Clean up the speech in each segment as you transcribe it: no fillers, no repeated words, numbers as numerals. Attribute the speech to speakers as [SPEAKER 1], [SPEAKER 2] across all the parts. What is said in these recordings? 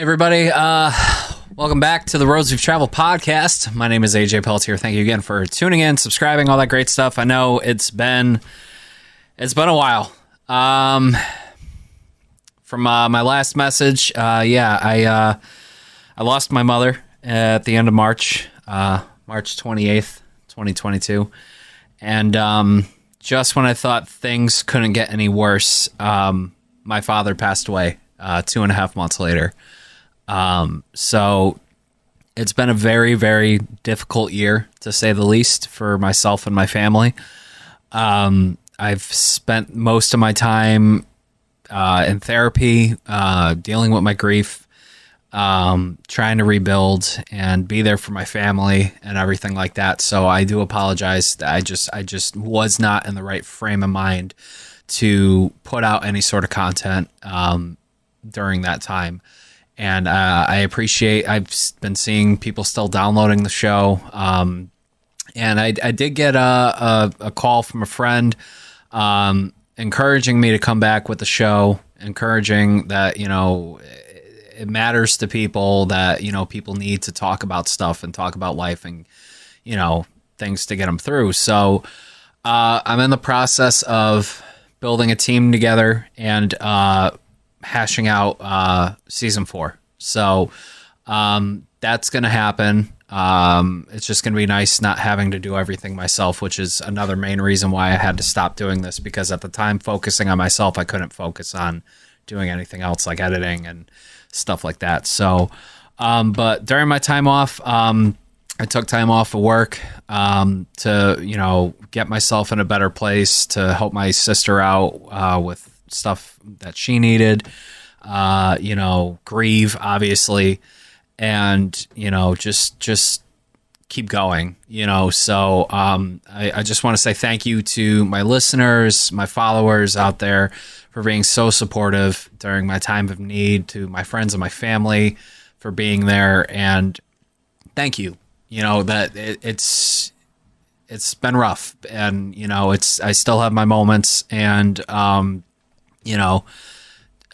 [SPEAKER 1] Everybody, welcome back to the Roads We've Traveled podcast. My name is AJ Pelletier. Thank you again for tuning in, subscribing, all that great stuff. I know it's been a while. From my last message, I lost my mother at the end of March, March 28th, 2022. And just when I thought things couldn't get any worse, my father passed away 2.5 months later. So it's been a very, very difficult year, to say the least, for myself and my family. I've spent most of my time in therapy, dealing with my grief, trying to rebuild and be there for my family and everything like that. So I do apologize. I just was not in the right frame of mind to put out any sort of content during that time. And I appreciate, I've been seeing people still downloading the show. And I did get a call from a friend encouraging me to come back with the show, encouraging that, you know, it matters to people, that, you know, people need to talk about stuff and talk about life and, you know, things to get them through. So I'm in the process of building a team together and hashing out season 4. So that's going to happen. It's just going to be nice not having to do everything myself, which is another main reason why I had to stop doing this, because at the time focusing on myself, I couldn't focus on doing anything else like editing and stuff like that. So, but during my time off, I took time off of work to, you know, get myself in a better place, to help my sister out with stuff that she needed, you know, grieve, obviously, and, you know, just keep going, you know. So I just want to say thank you to my listeners, my followers out there, for being so supportive during my time of need, to my friends and my family for being there, and thank you. You know, that it's been rough, and, you know, I still have my moments, and you know,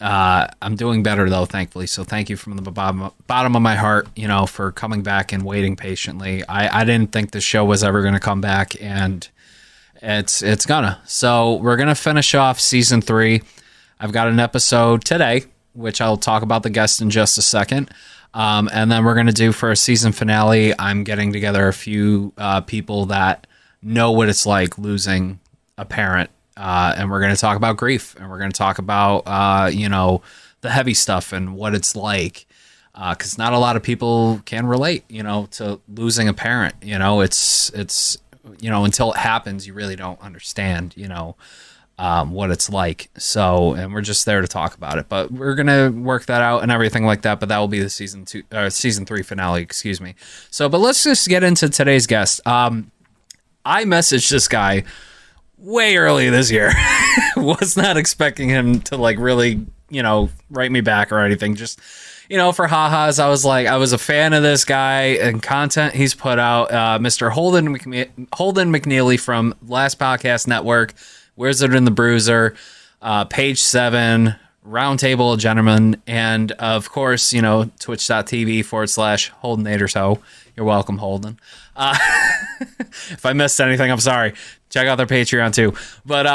[SPEAKER 1] I'm doing better though, thankfully. So thank you from the bottom of my heart, you know, for coming back and waiting patiently. I didn't think the show was ever going to come back, and it's gonna. So we're going to finish off season 3. I've got an episode today, which I'll talk about the guest in just a second. And then we're going to do, for a season finale, I'm getting together a few people that know what it's like losing a parent. And we're going to talk about grief, and we're going to talk about, you know, the heavy stuff and what it's like. Because not a lot of people can relate, you know, to losing a parent. You know, it's, you know, until it happens, you really don't understand, you know, what it's like. So, and we're just there to talk about it, but we're going to work that out and everything like that. But that will be the season 3 finale, excuse me. So, but let's just get into today's guest. I messaged this guy way early this year. Was not expecting him to, like, really, you know, write me back or anything. Just, you know, for ha-has, I was like, I was a fan of this guy and content he's put out. Mr. Holden McNeely from Last Podcast Network, Wizard and the Bruiser, Page 7, Roundtable of Gentlemen, and of course, you know, twitch.tv/HoldenAtersHo. You're welcome, Holden. If I missed anything, I'm sorry. Check out their Patreon too. But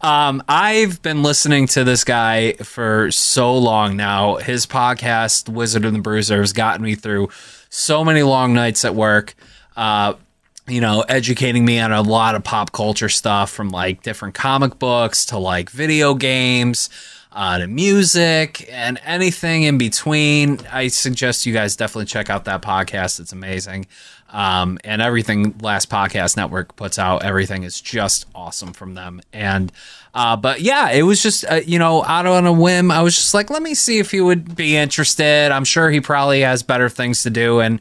[SPEAKER 1] I've been listening to this guy for so long now. His podcast, Wizard and the Bruiser, has gotten me through so many long nights at work. You know, educating me on a lot of pop culture stuff, from like different comic books to like video games, to music and anything in between. I suggest you guys definitely check out that podcast. It's amazing. And everything Last Podcast Network puts out, everything is just awesome from them. And, but yeah, it was just, you know, out on a whim. I was just like, let me see if he would be interested. I'm sure he probably has better things to do. And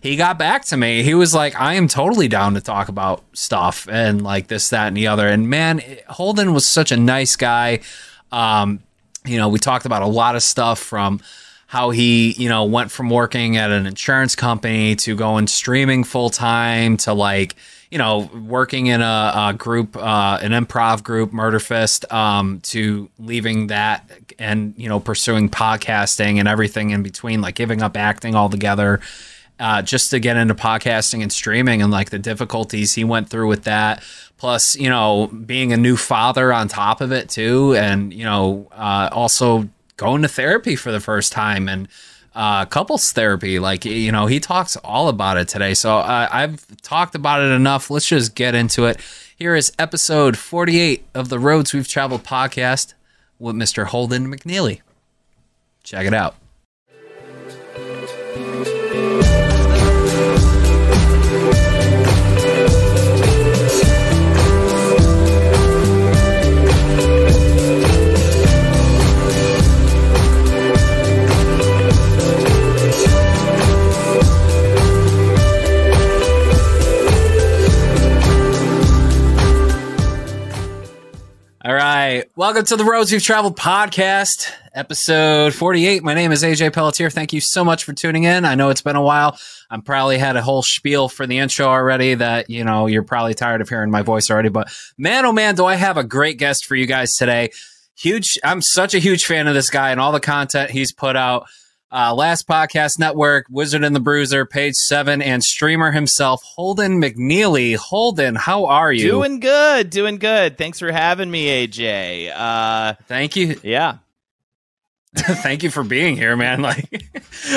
[SPEAKER 1] he got back to me. He was like, I am totally down to talk about stuff and like this, that, and the other. And man, Holden was such a nice guy. You know, we talked about a lot of stuff, from how he, you know, went from working at an insurance company to going streaming full time to, like, working in a group, an improv group, Murderfist, to leaving that and, pursuing podcasting and everything in between, like giving up acting altogether, just to get into podcasting and streaming and like the difficulties he went through with that. Plus, being a new father on top of it too. And, also going to therapy for the first time and couples therapy. Like, he talks all about it today. So I've talked about it enough. Let's just get into it. Here is episode 48 of the Roads We've Traveled podcast with Mr. Holden McNeely. Check it out. All right. Welcome to the Roads We've Traveled podcast, episode 48. My name is AJ Pelletier. Thank you so much for tuning in. I know it's been a while. I'm probably had a whole spiel for the intro already that, you're probably tired of hearing my voice already. But man, oh man, do I have a great guest for you guys today. I'm such a huge fan of this guy and all the content he's put out. Last Podcast Network, Wizard and the Bruiser, Page 7, and streamer himself, Holden McNeely. Holden, how are you?
[SPEAKER 2] Doing good. Thanks for having me, AJ.
[SPEAKER 1] Thank you.
[SPEAKER 2] Yeah.
[SPEAKER 1] Thank you for being here, man. Like,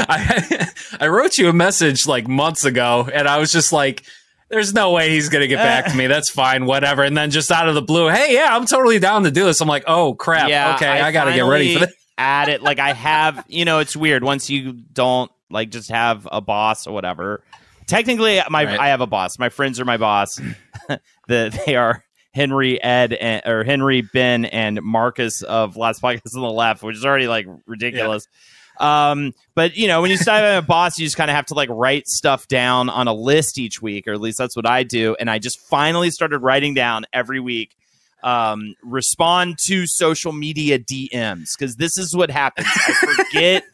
[SPEAKER 1] I wrote you a message like months ago, and I was just like, there's no way he's going to get back to me. That's fine, whatever. And then just out of the blue, hey, yeah, I'm totally down to do this. I'm like, oh, crap.
[SPEAKER 2] Yeah,
[SPEAKER 1] okay, I got to get ready for this.
[SPEAKER 2] At it, like I have, it's weird once you don't like just have a boss or whatever. Technically, I have a boss. My friends are my boss. They are Henry, Henry, Ben, and Markus of Last Podcast on the Left, which is already like ridiculous. Yeah. But when you start having a boss, you just kind of have to like write stuff down on a list each week, or at least that's what I do. And I just finally started writing down every week. Respond to social media DMs, because this is what happens. I forget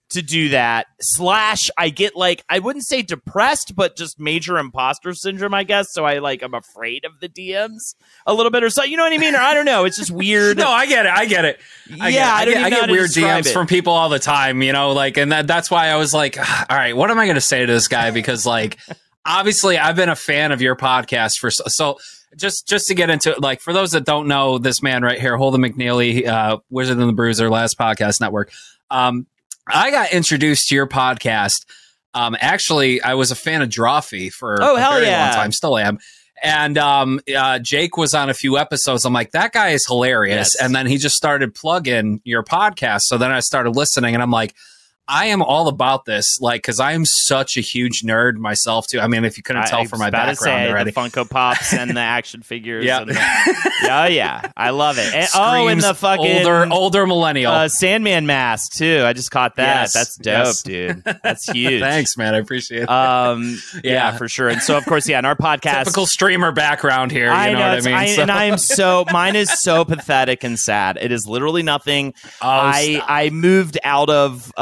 [SPEAKER 2] to do that. / I get like, I wouldn't say depressed, but just major imposter syndrome, I guess. So I'm afraid of the DMs a little bit or so. You know what I mean? Or I don't know. It's just weird.
[SPEAKER 1] No, I get it. I get weird DMs from people all the time, and that's why I was like, all right, what am I going to say to this guy? Because like, obviously I've been a fan of your podcast for so just to get into it, like for those that don't know this man right here, Holden McNeely, Wizard and the Bruiser, Last Podcast Network. I got introduced to your podcast. Actually, I was a fan of Drawfee for a very long time, still am. And Jake was on a few episodes. I'm like, that guy is hilarious. Yes. And then he just started plugging your podcast. So then I started listening, and I'm like, I am all about this, like, because I am such a huge nerd myself, too. I mean, if you couldn't tell from my background already.
[SPEAKER 2] The Funko Pops and the action figures. Yeah. Yeah. I love it. And, and the fucking
[SPEAKER 1] older millennial.
[SPEAKER 2] Sandman mask, too. I just caught that. Yes. That's dope, dude. That's huge.
[SPEAKER 1] Thanks, man. I appreciate it.
[SPEAKER 2] Yeah, for sure. And so, of course, in our podcast.
[SPEAKER 1] Typical streamer background here. You know what I mean?
[SPEAKER 2] And I am mine is so pathetic and sad. It is literally nothing. I moved out of,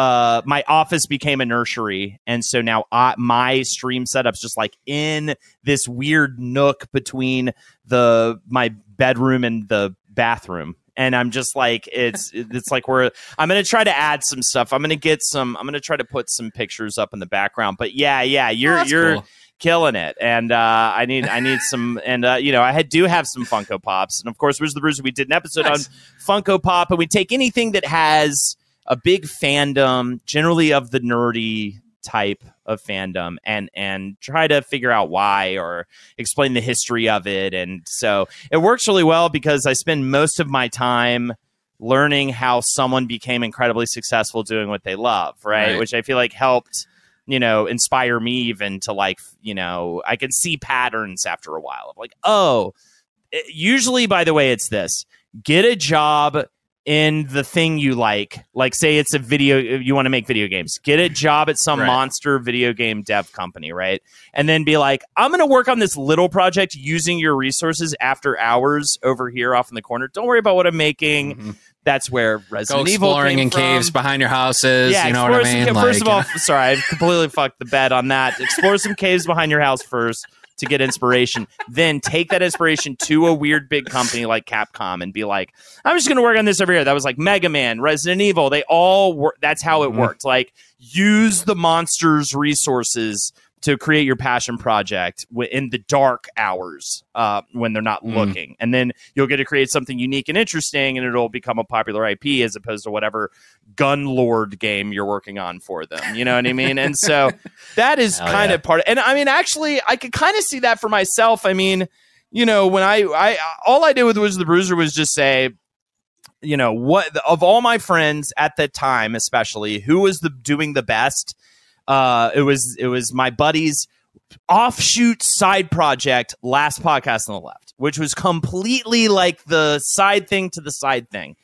[SPEAKER 2] my office became a nursery, and so now my stream setup's just like in this weird nook between my bedroom and the bathroom, and I'm just like it's like I'm gonna try to add some stuff. I'm gonna try to put some pictures up in the background. But yeah, you're cool. Killing it, and I need some, and I do have some Funko Pops, and of course, Wizard the Bruiser, we did an episode on Funko Pop, and we take anything that has a big fandom, generally of the nerdy type of fandom, and try to figure out why or explain the history of it. And so it works really well because I spend most of my time learning how someone became incredibly successful doing what they love, right? Which I feel like helped, inspire me even to like, I can see patterns after a while of like, usually, by the way, it's this: get a job in the thing you like say it's you want to make video games, get a job at some monster video game dev company, right? And then be like, I'm going to work on this little project using your resources after hours over here off in the corner. Don't worry about what I'm making. Mm-hmm. That's where Resident Evil
[SPEAKER 1] exploring in caves behind your houses. Yeah, you know what I mean?
[SPEAKER 2] First of all, sorry, I completely fucked the bed on that. Explore some caves behind your house first. to get inspiration, then take that inspiration to a weird big company like Capcom and be like, I'm just going to work on this over here. That was like Mega Man, Resident Evil. They all work. That's how it worked. Like, use the monster's resources to create your passion project in the dark hours when they're not looking. And then you'll get to create something unique and interesting, and it'll become a popular IP as opposed to whatever gun lord game you're working on for them. You know what I mean? And so that is kind of part of, and I mean, actually, I could kind of see that for myself. I mean, you know, when I all I did with Was the Bruiser was just say, you know, what of all my friends at the time, especially, who was doing the best? It was my buddy's offshoot side project, Last Podcast on the Left, which was completely like the side thing to the side thing.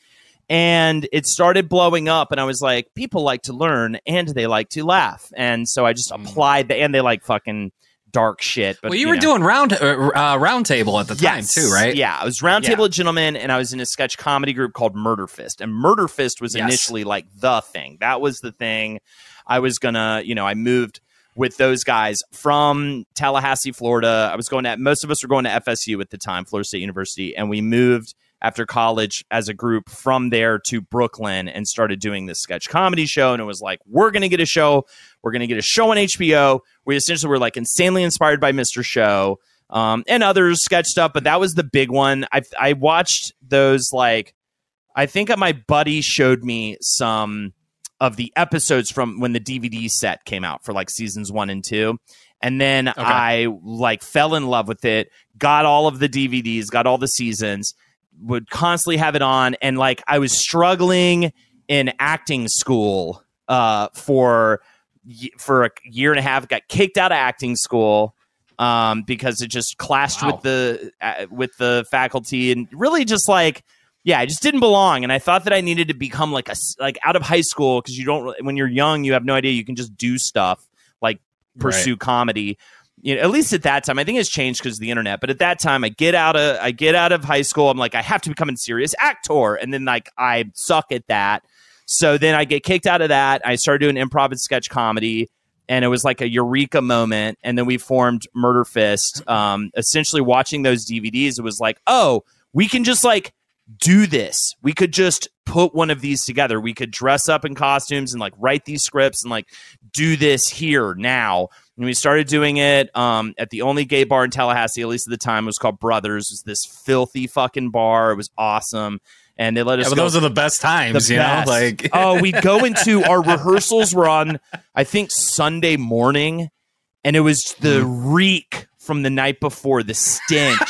[SPEAKER 2] And it started blowing up, and I was like, people like to learn and they like to laugh. And so I just applied and they like fucking dark shit. But,
[SPEAKER 1] well, you were doing round table at the time too, right?
[SPEAKER 2] Yeah, I was round table of gentlemen, and I was in a sketch comedy group called Murderfist. And Murderfist was initially like the thing. That was the thing. I was gonna, you know, I moved with those guys from Tallahassee, Florida. I was going to, most of us were going to FSU at the time, Florida State University, and we moved after college as a group from there to Brooklyn and started doing this sketch comedy show. And it was like, we're going to get a show. We're going to get a show on HBO. We essentially were like insanely inspired by Mr. Show and others sketch stuff, but that was the big one. I watched those, like, I think my buddy showed me some of the episodes from when the DVD set came out for like seasons 1 and 2. And then I like fell in love with it, got all of the DVDs, got all the seasons, would constantly have it on. And like, I was struggling in acting school for a year and a half, got kicked out of acting school because it just clashed with the faculty, and really just like, yeah, I just didn't belong. And I thought that I needed to become like out of high school, because you don't, when you're young, you have no idea. You can just do stuff like pursue comedy. You know, at least at that time, I think it's changed because of the internet. But at that time, I get out of high school. I'm like, I have to become a serious actor. And then like, I suck at that. So then I get kicked out of that. I started doing improv and sketch comedy, and it was like a eureka moment. And then we formed Murderfist. Essentially watching those DVDs, it was like, oh, we can just like do this. We could just put one of these together. We could dress up in costumes and like write these scripts and like do this here now. And we started doing it at the only gay bar in Tallahassee, at least at the time. It was called Brothers. It was this filthy fucking bar. It was awesome. And they let us go.
[SPEAKER 1] Those are the best times, you know? Like,
[SPEAKER 2] oh, we'd go into our rehearsals were on, I think, Sunday morning. And it was the reek from the night before, the stench.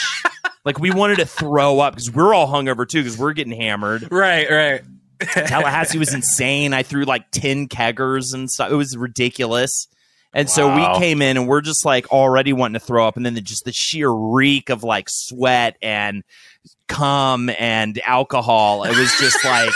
[SPEAKER 2] Like, we wanted to throw up because we're all hungover, too, because we're getting hammered.
[SPEAKER 1] Right.
[SPEAKER 2] Tallahassee was insane. I threw like 10 keggers and stuff. It was ridiculous. And so we came in and we're just like already wanting to throw up. And then just the sheer reek of like sweat and cum and alcohol. It was just like,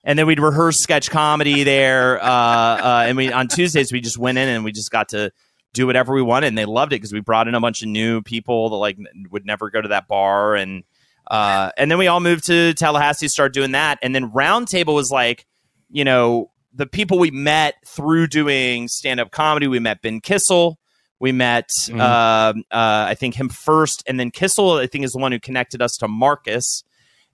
[SPEAKER 2] and then we'd rehearse sketch comedy there. And on Tuesdays, we just went in and we just got to do whatever we wanted. And they loved it because we brought in a bunch of new people that like would never go to that bar. And then we all moved to Tallahassee, started doing that. And then Roundtable was like, you know, the people we met through doing stand-up comedy. We met Ben Kissel. We met, I think, him first. And then Kissel, I think, is the one who connected us to Markus.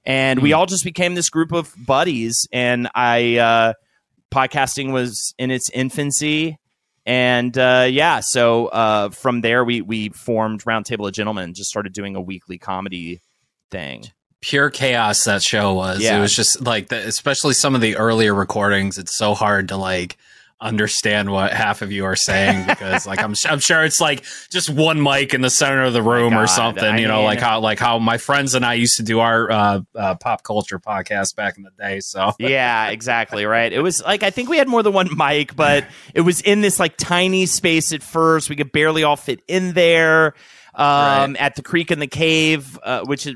[SPEAKER 2] And we all just became this group of buddies. And podcasting was in its infancy. And so from there, we formed Roundtable of Gentlemen and just started doing a weekly comedy thing.
[SPEAKER 1] Pure chaos that show was. It was just like, especially some of the earlier recordings, it's so hard to like understand what half of you are saying because like I'm sure it's like just one mic in the center of the room or something. I mean, like how my friends and I used to do our pop culture podcast back in the day. So
[SPEAKER 2] yeah, exactly right. It was like I think we had more than one mic, but it was in this like tiny space at first. We could barely all fit in there. At the Creek and the Cave, which has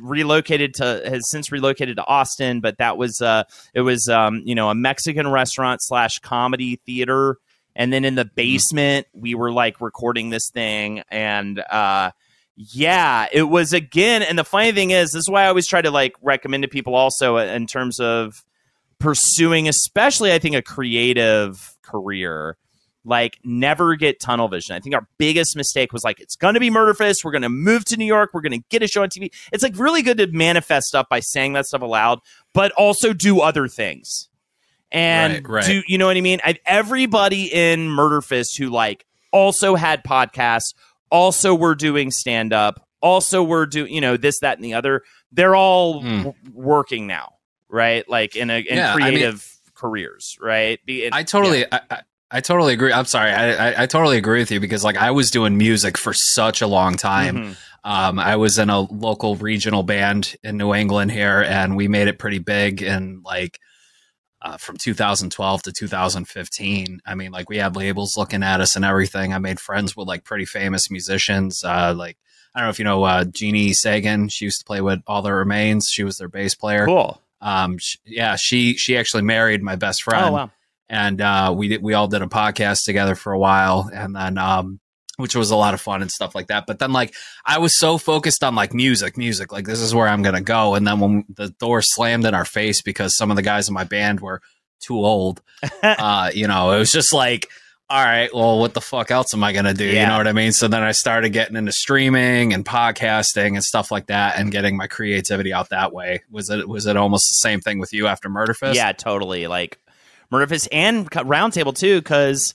[SPEAKER 2] since relocated to Austin, but that was it was a Mexican restaurant / comedy theater, and then in the basement we were like recording this thing, and it was again. And the funny thing is, this is why I always try to like recommend to people also in terms of pursuing, especially I think a creative career. Like, never get tunnel vision. I think our biggest mistake was like, it's going to be Murderfist. We're going to move to New York. We're going to get a show on TV. It's like really good to manifest stuff by saying that stuff aloud, but also do other things. And do, you know what I mean? Everybody in Murderfist who like also had podcasts, also were doing stand up, also were doing, you know, this, that, and the other. They're all working now, right? Like in creative careers, right?
[SPEAKER 1] I totally agree. I'm sorry. I totally agree with you because like I was doing music for such a long time. I was in a local regional band in New England here, and we made it pretty big. And like from 2012 to 2015, I mean, like we had labels looking at us and everything. I made friends with like pretty famous musicians. Like I don't know if you know Jeannie Sagan. She used to play with All That Remains. She was their bass player.
[SPEAKER 2] Cool.
[SPEAKER 1] She actually married my best friend.
[SPEAKER 2] Oh wow.
[SPEAKER 1] And we all did a podcast together for a while, and then which was a lot of fun and stuff like that. But then like I was so focused on like music, like this is where I'm gonna go. And then when the door slammed in our face because some of the guys in my band were too old, you know, it was just like, all right, well, what the fuck else am I gonna do? You know what I mean? So then I started getting into streaming and podcasting and stuff like that, and getting my creativity out that way. Was it almost the same thing with you after Murderfist?
[SPEAKER 2] Yeah, totally. Like Murderfist and Roundtable too, because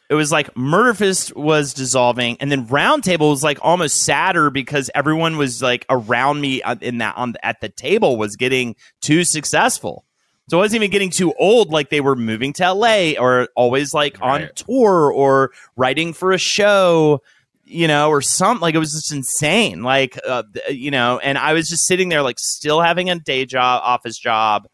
[SPEAKER 2] it was like Murderfist was dissolving, and then Roundtable was like almost sadder because everyone was like around me at the table was getting too successful. So I wasn't even getting too old. Like they were moving to LA or always like on tour or writing for a show, you know, or something. Like it was just insane. Like you know, and I was just sitting there like still having a day job, office job.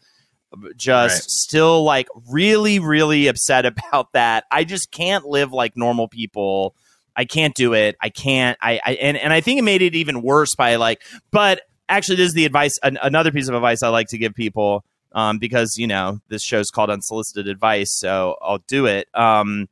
[SPEAKER 2] Just still like really, really upset about that. I just can't live like normal people. I can't do it. I can't. And I think it made it even worse by like, but actually this is the advice. Another piece of advice I like to give people because, you know, this show's called Unsolicited Advice. So I'll do it. I'm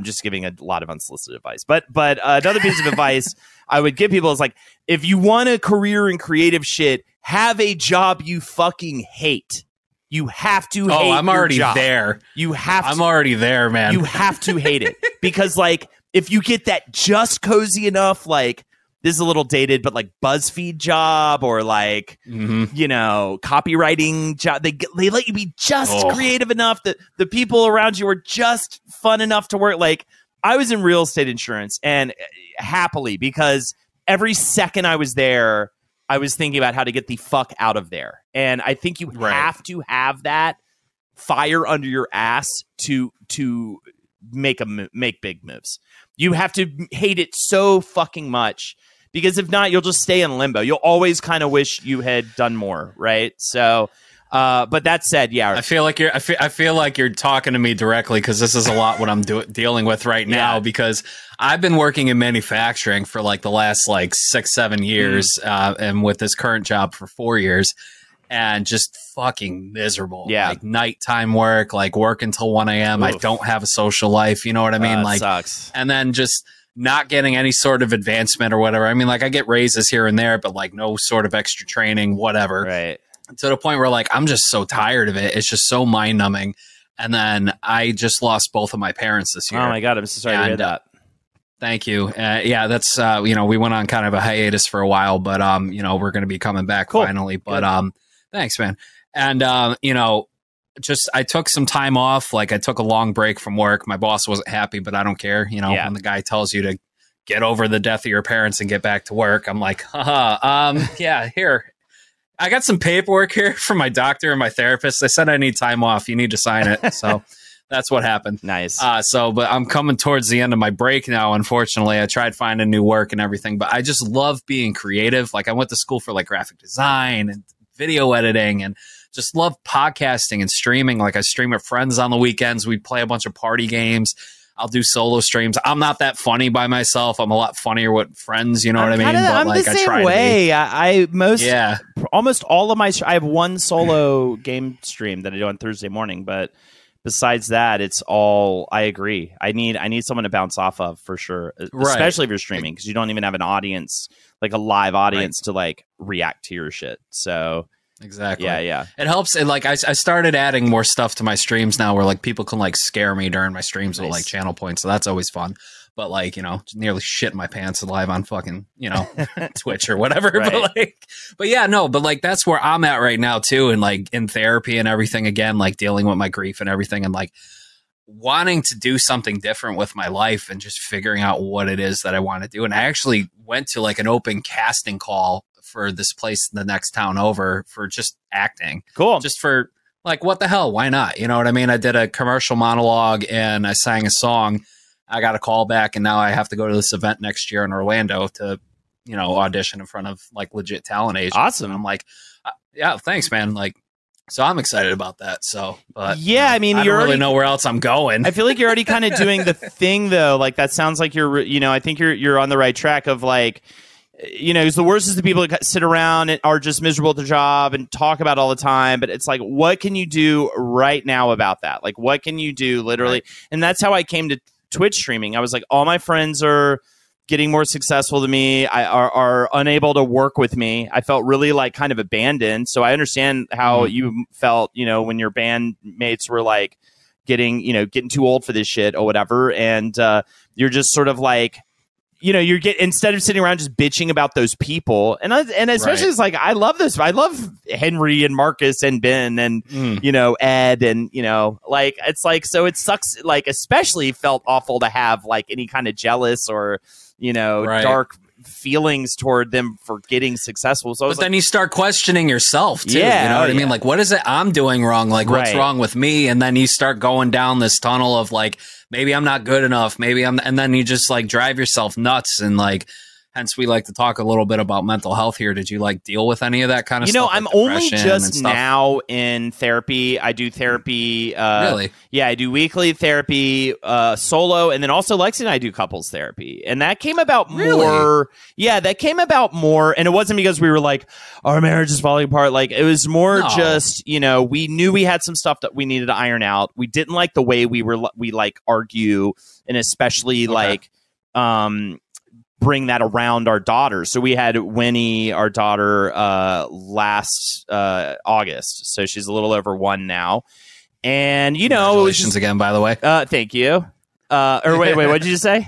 [SPEAKER 2] just giving a lot of unsolicited advice, but another piece of advice I would give people is like, if you want a career in creative shit, have a job you fucking hate. You have to hate
[SPEAKER 1] I'm already
[SPEAKER 2] your job.
[SPEAKER 1] there.
[SPEAKER 2] I'm
[SPEAKER 1] already there, man.
[SPEAKER 2] You have to hate it. Because, like, if you get that just cozy enough, like, this is a little dated, but like BuzzFeed job or like, you know, copywriting job, they let you be just creative enough that the people around you are just fun enough to work. Like, I was in real estate insurance, and happily, because every second I was there, I was thinking about how to get the fuck out of there. And I think you have to have that fire under your ass to make big moves. You have to hate it so fucking much, because if not, you'll just stay in limbo. You'll always kind of wish you had done more, right? So, but that said, yeah,
[SPEAKER 1] I feel like you're talking to me directly, because this is a lot what I'm dealing with right now. Because I've been working in manufacturing for like the last like 6-7 years, and with this current job for 4 years, and just fucking miserable. Yeah, like nighttime work, like work until 1 a.m. I don't have a social life. You know what I mean? Like,
[SPEAKER 2] sucks.
[SPEAKER 1] And then just not getting any sort of advancement or whatever. I mean, like I get raises here and there, but like no sort of extra training, whatever.
[SPEAKER 2] Right.
[SPEAKER 1] To the point where like I'm just so tired of it. It's just so mind numbing. And then I just lost both of my parents this year.
[SPEAKER 2] Oh my God, I'm so sorry to hear that.
[SPEAKER 1] Thank you. Yeah, that's you know, we went on kind of a hiatus for a while, but you know, we're going to be coming back finally. But thanks, man. And you know, just I took some time off. Like I took a long break from work. My boss wasn't happy, but I don't care. You know, when the guy tells you to get over the death of your parents and get back to work, I'm like, yeah, here. I got some paperwork here from my doctor and my therapist. They said I need time off. You need to sign it. So that's what happened.
[SPEAKER 2] Nice.
[SPEAKER 1] But I'm coming towards the end of my break now. Unfortunately, I tried finding new work and everything, but I just love being creative. Like I went to school for like graphic design and video editing, and just love podcasting and streaming. Like I stream with friends on the weekends. We play a bunch of party games. I'll do solo streams. I'm not that funny by myself. I'm a lot funnier with friends. You know what I mean?
[SPEAKER 2] But I'm like, the same way. Almost all of my. I have one solo game stream that I do on Thursday morning, but besides that, it's all. I agree. I need someone to bounce off of for sure, especially if you're streaming, because you don't even have an audience, like a live audience, to like react to your shit. So
[SPEAKER 1] Exactly.
[SPEAKER 2] Yeah.
[SPEAKER 1] It helps. And like I started adding more stuff to my streams now where like people can like scare me during my streams with like channel points. So that's always fun. But like, nearly shit my pants live on fucking, Twitch or whatever.
[SPEAKER 2] Right.
[SPEAKER 1] But yeah, no, but like that's where I'm at right now too. And like in therapy and everything again, like dealing with my grief and everything and like wanting to do something different with my life and just figuring out what it is that I want to do. And I actually went to like an open casting call for this place in the next town over for just acting.
[SPEAKER 2] Cool.
[SPEAKER 1] Just for like, what the hell? Why not? You know what I mean? I did a commercial monologue and I sang a song. I got a call back and now I have to go to this event next year in Orlando to, audition in front of like legit talent agents.
[SPEAKER 2] Awesome.
[SPEAKER 1] And I'm like, yeah, thanks, man. Like, so I'm excited about that. So, but
[SPEAKER 2] yeah, I mean,
[SPEAKER 1] I don't really know where else I'm going.
[SPEAKER 2] I feel like you're already kind of doing the thing though. Like that sounds like you're, I think you're on the right track of like, because the worst is the people that sit around and are just miserable at their job and talk about it all the time. But it's like, what can you do right now about that? Like, what can you do literally? Right. And that's how I came to Twitch streaming. I was like, all my friends are getting more successful than me. Are unable to work with me. I felt really like kind of abandoned. So I understand how you felt, when your bandmates were like getting too old for this shit or whatever. And you're just sort of like, instead of sitting around just bitching about those people, and especially it's like I love this. I love Henry and Markus and Ben and Ed and like it's like so it sucks. Like especially felt awful to have like any kind of jealous or dark feelings toward them for getting successful. So,
[SPEAKER 1] but then you start questioning yourself too.
[SPEAKER 2] Yeah,
[SPEAKER 1] you know what I mean? Like, what is it I'm doing wrong? Like, what's wrong with me? And then you start going down this tunnel of like, maybe I'm not good enough. And then you just like drive yourself nuts. And like, hence we like to talk a little bit about mental health here. Did you like deal with any of that kind of stuff?
[SPEAKER 2] I'm only just now in therapy. I do therapy.
[SPEAKER 1] Really?
[SPEAKER 2] Yeah, I do weekly therapy, solo. And then also Lexi and I do couples therapy. And that came about more. Yeah, that came about more. And it wasn't because we were like, our marriage is falling apart. Like it was more just, we knew we had some stuff that we needed to iron out. We didn't like the way we like argue and especially like, bring that around our daughter. So we had Winnie, our daughter, last August. So she's a little over 1 now. And,
[SPEAKER 1] congratulations again, by the way.
[SPEAKER 2] Thank you. Or wait, what did you just say?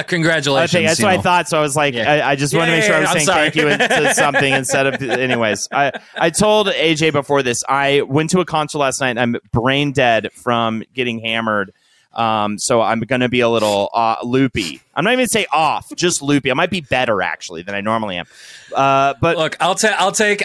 [SPEAKER 1] Congratulations.
[SPEAKER 2] Okay, that's what I thought. So I was like, I just want to make sure I was saying thank you to something instead of, anyways. I told AJ before this, I went to a concert last night and I'm brain dead from getting hammered. So I'm going to be a little loopy. I'm not even going to say off, just loopy. I might be better actually than I normally am. But
[SPEAKER 1] look, I'll take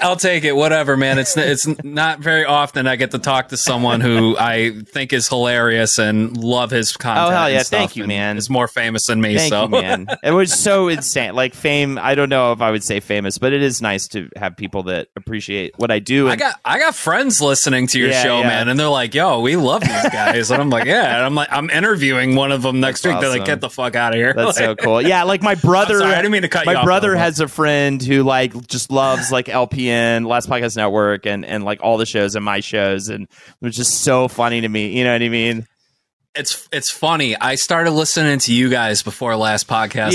[SPEAKER 1] it. Whatever, man. It's not very often I get to talk to someone who I think is hilarious and love his content.
[SPEAKER 2] Oh hell yeah!
[SPEAKER 1] And stuff,
[SPEAKER 2] thank you, man.
[SPEAKER 1] Is more famous than me.
[SPEAKER 2] Thank you, man. It was so insane. Like fame. I don't know if I would say famous, but it is nice to have people that appreciate what I do. And
[SPEAKER 1] I got friends listening to your show, man, and they're like, "Yo, we love these guys," and I'm like, "Yeah," and I'm interviewing one of them next week. Awesome. They're like, "Get the fuck out of here."
[SPEAKER 2] That's so cool. Yeah, like my brother.
[SPEAKER 1] Sorry, I didn't mean to cut you off.
[SPEAKER 2] My brother has a friend who like just loves like LPN, Last Podcast Network, and like all the shows and my shows, and it was just so funny to me. You know what I mean?
[SPEAKER 1] It's funny. I started listening to you guys before Last Podcast.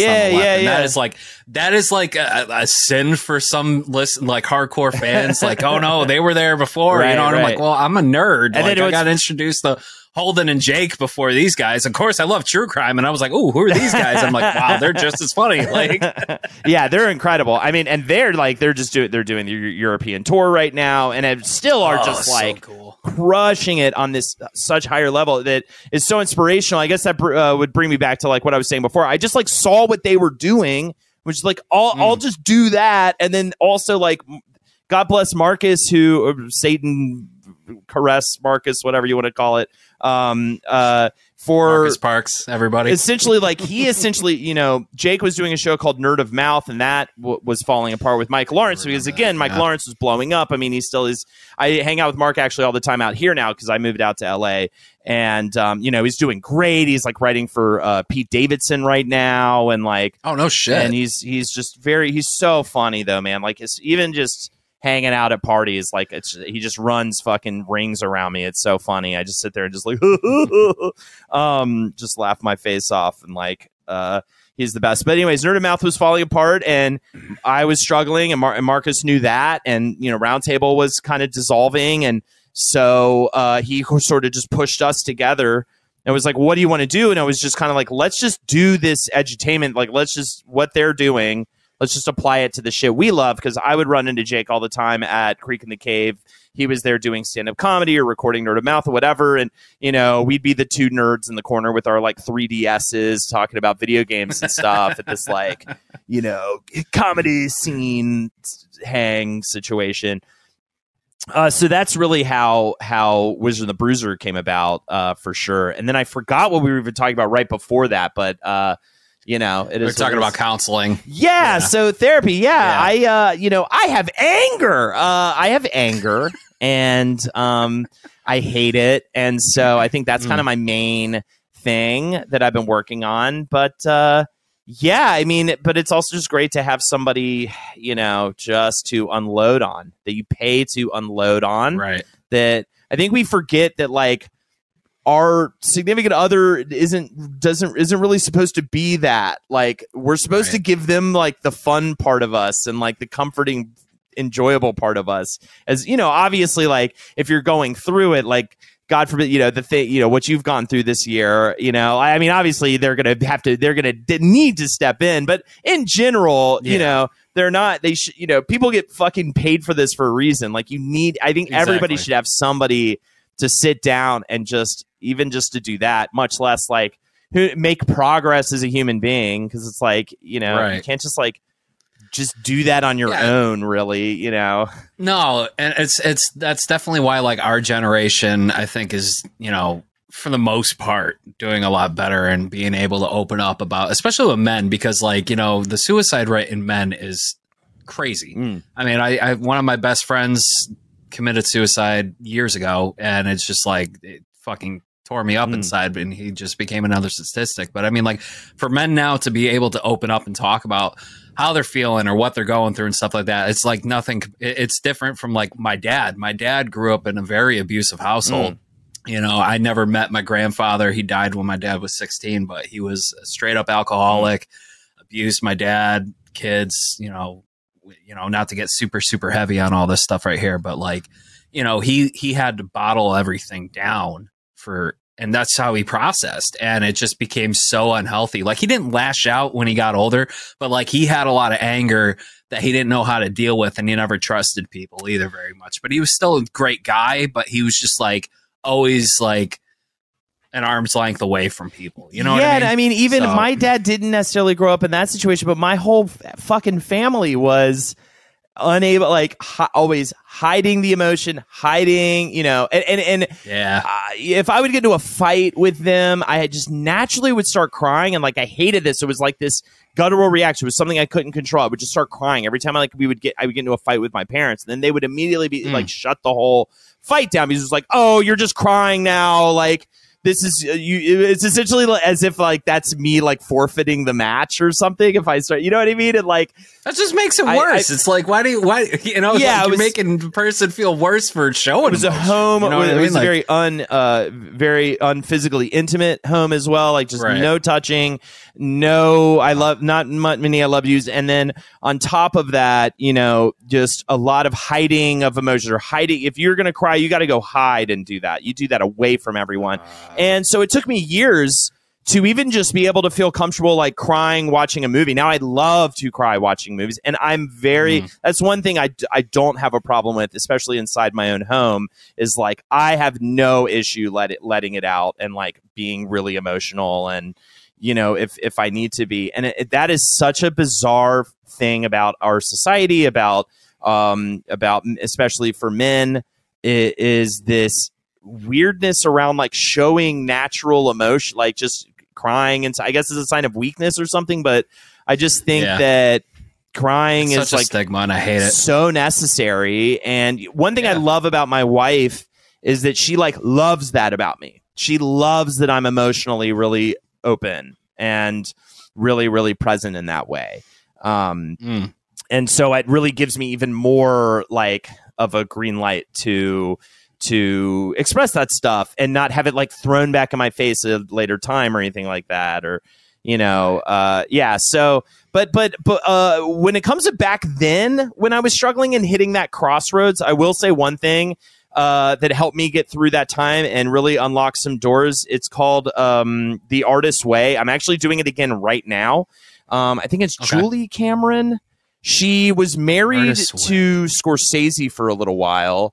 [SPEAKER 1] That is like a sin for some hardcore fans. Like, oh no, they were there before.
[SPEAKER 2] Right,
[SPEAKER 1] you know, and I'm like, well, I'm a nerd.
[SPEAKER 2] And
[SPEAKER 1] like, I got introduced to Holden and Jake before these guys. Of course, I love true crime, and I was like, "Oh, who are these guys?" I'm like, "Wow, they're just as funny." Like,
[SPEAKER 2] yeah, they're incredible. I mean, and they're doing the European tour right now, and it still are just like
[SPEAKER 1] cool.
[SPEAKER 2] Crushing it on this such higher level that is so inspirational. I guess that would bring me back to like what I was saying before. I just like saw what they were doing, which is like I'll just do that, and then also like God bless Markus, who Satan caress Markus, whatever you want to call it. For
[SPEAKER 1] Markus Parks, everybody.
[SPEAKER 2] Essentially, like Jake was doing a show called Nerd of Mouth, and that was falling apart with Mike Lawrence because again, Mike Lawrence was blowing up. I mean, he still is. I hang out with Mark actually all the time out here now because I moved out to LA, and he's doing great. He's like writing for Pete Davidson right now, and like
[SPEAKER 1] oh no shit,
[SPEAKER 2] and he's just he's so funny though, man. Like it's even just hanging out at parties, like he just runs fucking rings around me. It's so funny. I just sit there and just like just laugh my face off and like he's the best. But anyways, Nerd of Mouth was falling apart, and I was struggling, and, Marcus knew that, and Roundtable was kind of dissolving, and so he sort of just pushed us together. And was like, what do you want to do? And I was just kind of like, let's just do this edutainment. Like, let's just, what they're doing, let's just apply it to the shit we love. Because I would run into Jake all the time at Creek in the Cave. He was there doing stand-up comedy or recording Nerd of Mouth or whatever. And, we'd be the two nerds in the corner with our, like, 3DSs talking about video games and stuff at this, like, comedy scene hang situation. So that's really how Wizard and the Bruiser came about, for sure. And then I forgot what we were even talking about right before that, but it is.
[SPEAKER 1] We're talking about counseling.
[SPEAKER 2] Yeah, so therapy. Yeah. I have anger. And I hate it, and so I think that's kind of my main thing that I've been working on. But yeah, but it's also just great to have somebody, just to unload on, that you pay to unload on.
[SPEAKER 1] Right.
[SPEAKER 2] That I think we forget that, like, our significant other isn't really supposed to be that. Like, we're supposed to give them, like, the fun part of us and, like, the comforting, enjoyable part of us. As obviously, like, if you're going through it, like, God forbid, the thing, what you've gone through this year, obviously they're going to need to step in, but in general, they're not, people get fucking paid for this for a reason. Like, I think everybody should have somebody to sit down and just to do that, much less like make progress as a human being. Cause it's like, you can't just like, just do that on your own, really,
[SPEAKER 1] No, and that's definitely why, like, our generation, I think, is, for the most part, doing a lot better and being able to open up about, especially with men, because, like, the suicide rate in men is crazy. I mean, I one of my best friends committed suicide years ago, and it's just like, it fucking tore me up inside, and he just became another statistic. But I mean, like, for men now to be able to open up and talk about how they're feeling or what they're going through and stuff like that, it's like nothing. It's different from, like, my dad. My dad grew up in a very abusive household. I never met my grandfather. He died when my dad was 16, but he was a straight up alcoholic, abused my dad, kids, not to get super, super heavy on all this stuff right here, but, like, he had to bottle everything down and that's how he processed. And it just became so unhealthy. Like, he didn't lash out when he got older, but, like, he had a lot of anger that he didn't know how to deal with. And he never trusted people either very much, but he was still a great guy. But he was just, like, always, like, an arm's length away from people. You know what I mean?
[SPEAKER 2] I mean, even my dad didn't necessarily grow up in that situation, but my whole fucking family was unable, like, always hiding the emotion, hiding, and if I would get into a fight with them, I just naturally would start crying, and, like, I hated this. It was like this guttural reaction. It was something I couldn't control. I would just start crying every time I would get into a fight with my parents, and then they would immediately be like, shut the whole fight down, because it was like, oh, you're just crying now, like, this is it's essentially as if, like, that's me, like, forfeiting the match or something if I start, you know what I mean? And, like,
[SPEAKER 1] that just makes it worse. It's like, why you're making the person feel worse for showing.
[SPEAKER 2] It was a home. It was a very unphysically intimate home as well. Like, just no touching, no, I love yous. And then on top of that, just a lot of hiding of emotions, or hiding. If you're going to cry, you got to go hide and do that. You do that away from everyone. And so it took me years to even just be able to feel comfortable, like, crying watching a movie. Now I love to cry watching movies, and I'm very that's one thing I don't have a problem with, especially inside my own home, is, like, I have no issue letting it out and, like, being really emotional, and if I need to be. And that is such a bizarre thing about our society, about especially for men, is this weirdness around, like, showing natural emotion, like just crying, and I guess is a sign of weakness or something. But I just think that crying is
[SPEAKER 1] such a
[SPEAKER 2] like
[SPEAKER 1] stigma, and I hate it.
[SPEAKER 2] So necessary. And one thing I love about my wife is that she, like, loves that about me. She loves that I'm emotionally really open and really, really present in that way. And so it really gives me even more, like, of a green light to express that stuff and not have it, like, thrown back in my face at a later time or anything like that. Or, So, but when it comes to back then, when I was struggling and hitting that crossroads, I will say one thing that helped me get through that time and really unlock some doors. It's called The Artist's Way. I'm actually doing it again right now. I think it's Julie Cameron. She was married to Scorsese for a little while.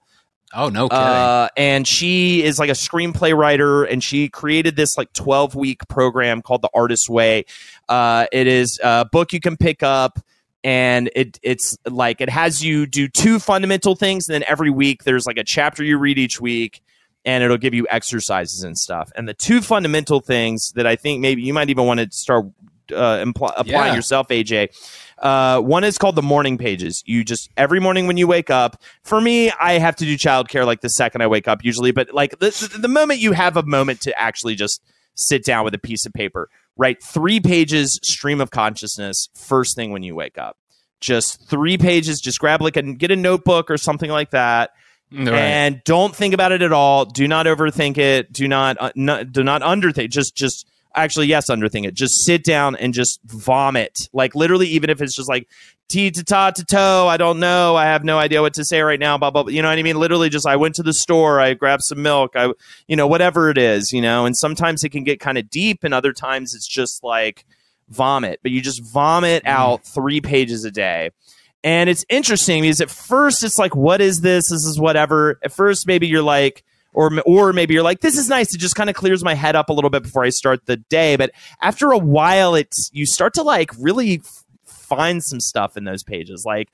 [SPEAKER 1] Oh, no kidding.
[SPEAKER 2] And she is like a screenplay writer, and she created this like 12-week program called The Artist's Way. It is a book you can pick up, and it's like it has you do 2 fundamental things, and then every week there's like a chapter you read each week, and it'll give you exercises and stuff. And the 2 fundamental things that I think maybe you might even want to start applying yourself, AJ. One is called the morning pages. You just every morning when you wake up. For me, I have to do childcare like the second I wake up usually, but like the moment you have a moment to actually just sit down with a piece of paper, write 3 pages stream of consciousness first thing when you wake up. Just 3 pages. Just grab get a notebook or something like that. Right. And don't think about it at all. Do not overthink it. Do not underthink. Just actually, yes, underthink it. Just sit down and just vomit. Like literally, even if it's just like T to ta to toe, I don't know. I have no idea what to say right now. Blah, blah, blah. You know what I mean? Literally just, I went to the store, I grabbed some milk, whatever it is, and sometimes it can get kind of deep and other times it's just like vomit, but you just vomit out 3 pages a day. And it's interesting because at first it's like, what is this? This is whatever. At first, maybe you're like, or maybe you're like, this is nice. It just kind of clears my head up a little bit before I start the day. But after a while, you start to like really find some stuff in those pages. Like,